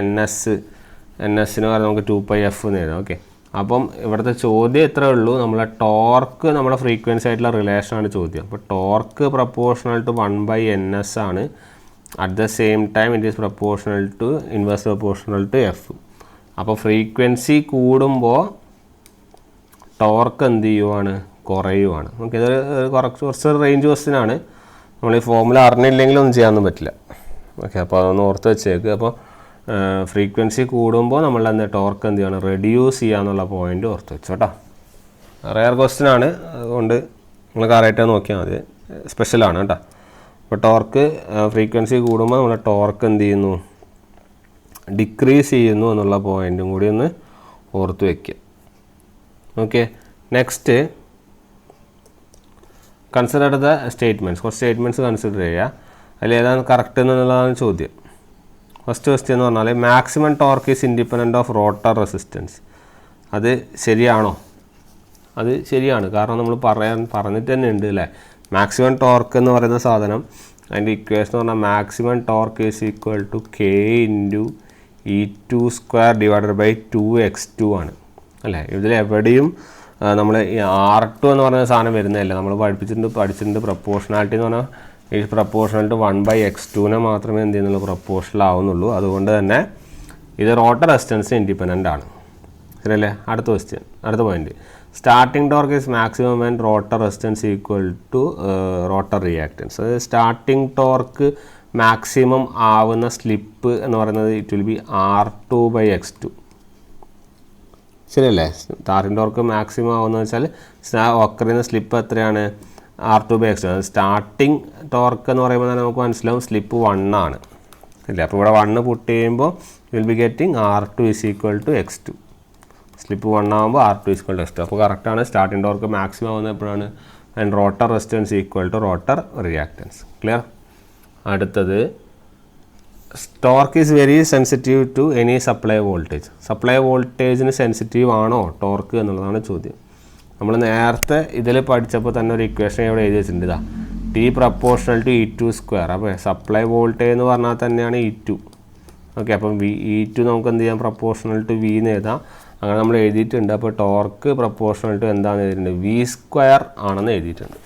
[SPEAKER 1] ns-ന് പകരം നമുക്ക് 2πf എന്ന് എഴുതാം. ഓക്കെ, അപ്പം ഇവിടുത്തെ ചോദ്യം എത്രയേ ഉള്ളൂ, നമ്മളെ ടോർക്ക് നമ്മുടെ ഫ്രീക്വൻസി ആയിട്ടുള്ള റിലേഷനാണ് ചോദ്യം. അപ്പോൾ ടോർക്ക് പ്രപ്പോർഷണൽ ടു 1/ns ആണ്. At the same time it is proportional to inverse proportional to F. അപ്പോൾ ഫ്രീക്വൻസി കൂടുമ്പോൾ ടോർക്ക് എന്ത് ചെയ്യുവാണ്, കുറയുവാണ്. ഓക്കെ, ഇത് കുറച്ച് റേഞ്ച് ക്വസ്റ്റ്യനാണ്. നമ്മൾ ഈ ഫോമുല അറിഞ്ഞില്ലെങ്കിലും ഒന്നും ചെയ്യാനൊന്നും പറ്റില്ല. ഓക്കെ, അപ്പോൾ അതൊന്ന് ഓർത്ത് വെച്ചേക്ക്. അപ്പോൾ ഫ്രീക്വൻസി കൂടുമ്പോൾ നമ്മൾ എന്താ ടോർക്ക് എന്ത് ചെയ്യണം, റെഡ്യൂസ് ചെയ്യാന്നുള്ള പോയിന്റ് ഓർത്ത് വെച്ചോട്ടോ. റെയർ ക്വസ്റ്റ്യനാണ്, അതുകൊണ്ട് നിങ്ങൾ കറക്റ്റായി നോക്കിയാൽ മതി, സ്പെഷ്യലാണ് കേട്ടോ. അപ്പോൾ ടോർക്ക് ഫ്രീക്വൻസി കൂടുമ്പോൾ നമ്മൾ ടോർക്ക് എന്ത് ചെയ്യുന്നു, ഡിക്രീസ് ചെയ്യുന്നു എന്നുള്ള പോയിൻറ്റും കൂടി ഒന്ന് ഓർത്ത് വയ്ക്കുക. Okay, next consider the statements. കുറച്ച് സ്റ്റേറ്റ്മെൻറ്റ്സ് കൺസിഡർ ചെയ്യുക, അതിൽ ഏതാണ് കറക്റ്റ് എന്നുള്ളതാണ് ചോദ്യം. ഫസ്റ്റ് ക്വസ്റ്റ്യൻ എന്ന് പറഞ്ഞാൽ maximum torque is independent of rotor resistance. അത് ശരിയാണോ? അത് ശരിയാണ്, കാരണം നമ്മൾ പറഞ്ഞിട്ട് തന്നെ ഉണ്ട് അല്ലേ. മാക്സിമം ടോർക്ക് എന്ന് പറയുന്ന സാധനം, അതിൻ്റെ ഇക്വേഷൻ എന്ന് പറഞ്ഞാൽ maximum torque is equal to K into E2² divided by 2x2 ആണ് അല്ലേ. ഇതിലെവിടെയും നമ്മൾ ഈ R2 എന്ന് പറയുന്ന സാധനം വരുന്നതല്ല, നമ്മൾ പഠിച്ചിട്ടുണ്ട് പ്രപ്പോർഷണാലിറ്റി എന്ന് പറഞ്ഞാൽ ഈ പ്രപ്പോർഷണൽ ടു 1/x2 മാത്രമേ എന്ത് ചെയ്യുന്നുള്ളൂ, പ്രപ്പോർഷണൽ ആവുന്നുള്ളൂ. അതുകൊണ്ട് തന്നെ ഇത് റോട്ടർ റെസിസ്റ്റൻസ് ഇൻഡിപെൻഡൻ്റ് ആണ്, ശരിയല്ലേ. അടുത്ത ക്വസ്റ്റ്യൻ, അടുത്ത point, starting torque is maximum and rotor resistance equal to rotor reactance. അതായത് സ്റ്റാർട്ടിംഗ് ടോർക്ക് മാക്സിമം ആവുന്ന സ്ലിപ്പ് എന്ന് പറയുന്നത് ഇറ്റ് വിൽ ബി R2/x2, ശരിയല്ലേ. സ്റ്റാർട്ടിംഗ് ടോർക്ക് മാക്സിമം ആവുന്നത് വെച്ചാൽ ഒക്കറിയുന്ന സ്ലിപ്പ് എത്രയാണ്, R2/x2. സ്റ്റാർട്ടിംഗ് ടോർക്ക് എന്ന് പറയുമ്പോൾ തന്നെ നമുക്ക് മനസ്സിലാവും സ്ലിപ്പ് 1 ആണ് ഇല്ല. അപ്പോൾ ഇവിടെ 1 പുട്ട് ചെയ്യുമ്പോൾ will be getting R2 is equal to x2. Slip 1 ആകുമ്പോൾ R2 is equal to x2. അപ്പോൾ കറക്റ്റാണ്. സ്റ്റാർട്ടിംഗ് ടോർക്ക് മാക്സിമം ആവുന്നത് എപ്പോഴാണ്, and rotor resistance equal to rotor reactance. Clear. അടുത്തത്, torque is very sensitive to any supply voltage. Supply വോൾട്ടേജിന് sensitive ആണോ torque എന്നുള്ളതാണ് ചോദ്യം. നമ്മൾ നേരത്തെ ഇതിൽ പഠിച്ചപ്പോൾ തന്നെ ഒരു ഇക്വേഷൻ ഇവിടെ എഴുതി വെച്ചിട്ടുണ്ട്, ഇതാ T പ്രപ്പോർഷണൽ ടു E2². അപ്പോൾ സപ്ലൈ വോൾട്ടേജ് എന്ന് പറഞ്ഞാൽ തന്നെയാണ് E2. ഓക്കെ, അപ്പം E2 നമുക്ക് എന്ത് ചെയ്യാം, പ്രപ്പോർഷണൽ ടു V എന്ന് എഴുതാം. അങ്ങനെ നമ്മൾ എഴുതിയിട്ടുണ്ട്. അപ്പോൾ ടോർക്ക് പ്രപ്പോർഷണൽ ടു എന്താണെന്ന് എഴുതിയിട്ടുണ്ട്, V² ആണെന്ന് എഴുതിയിട്ടുണ്ട്.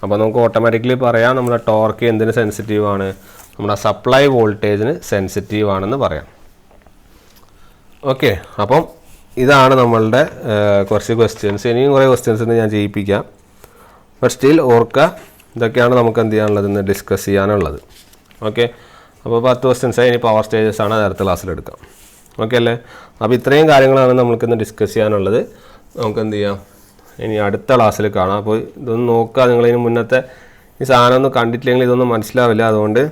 [SPEAKER 1] അപ്പോൾ നമുക്ക് ഓട്ടോമാറ്റിക്കലി പറയാം നമ്മുടെ ടോർക്ക് എന്തിന് സെൻസിറ്റീവ് ആണ്, നമ്മുടെ സപ്ലൈ വോൾട്ടേജിന് സെൻസിറ്റീവ് ആണെന്ന് പറയാം. ഓക്കെ, അപ്പം ഇതാണ് നമ്മളുടെ കുറച്ച് ക്വസ്റ്റ്യൻസ്. ഇനിയും കുറേ ക്വസ്റ്റ്യൻസ് ഞാൻ ചെയ്യിപ്പിക്കാം. ബട്ട് സ്റ്റിൽ ഓർക്കുക, ഇതൊക്കെയാണ് നമുക്ക് എന്ത് ചെയ്യാനുള്ളത്, ഇന്ന് ഡിസ്കസ് ചെയ്യാനുള്ളത്. ഓക്കെ, അപ്പോൾ 10 ക്വസ്റ്റ്യൻസായി. ഇനി പവർ സ്റ്റേജസ് ആണ്, അത് അടുത്ത ക്ലാസ്സിലെടുക്കാം. ഓക്കെ അല്ലേ. അപ്പോൾ ഇത്രയും കാര്യങ്ങളാണ് നമുക്കിന്ന് ഡിസ്കസ് ചെയ്യാനുള്ളത്. നമുക്ക് എന്ത് ചെയ്യാം, ഇനി അടുത്ത ക്ലാസ്സിൽ കാണാം. അപ്പോൾ ഇതൊന്ന് നോക്കുക, നിങ്ങളിതിന് മുന്നത്തെ ഈ സാധനം ഒന്നും കണ്ടിട്ടില്ലെങ്കിൽ ഇതൊന്നും മനസ്സിലാവില്ല. അതുകൊണ്ട്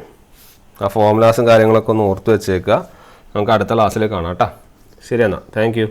[SPEAKER 1] ആ ഫോമുലാസും കാര്യങ്ങളൊക്കെ ഒന്ന് ഓർത്ത് വെച്ചേക്കുക. നമുക്ക് അടുത്ത ക്ലാസ്സിൽ കാണാം കേട്ടോ. ശരി എന്നാൽ, താങ്ക് യു.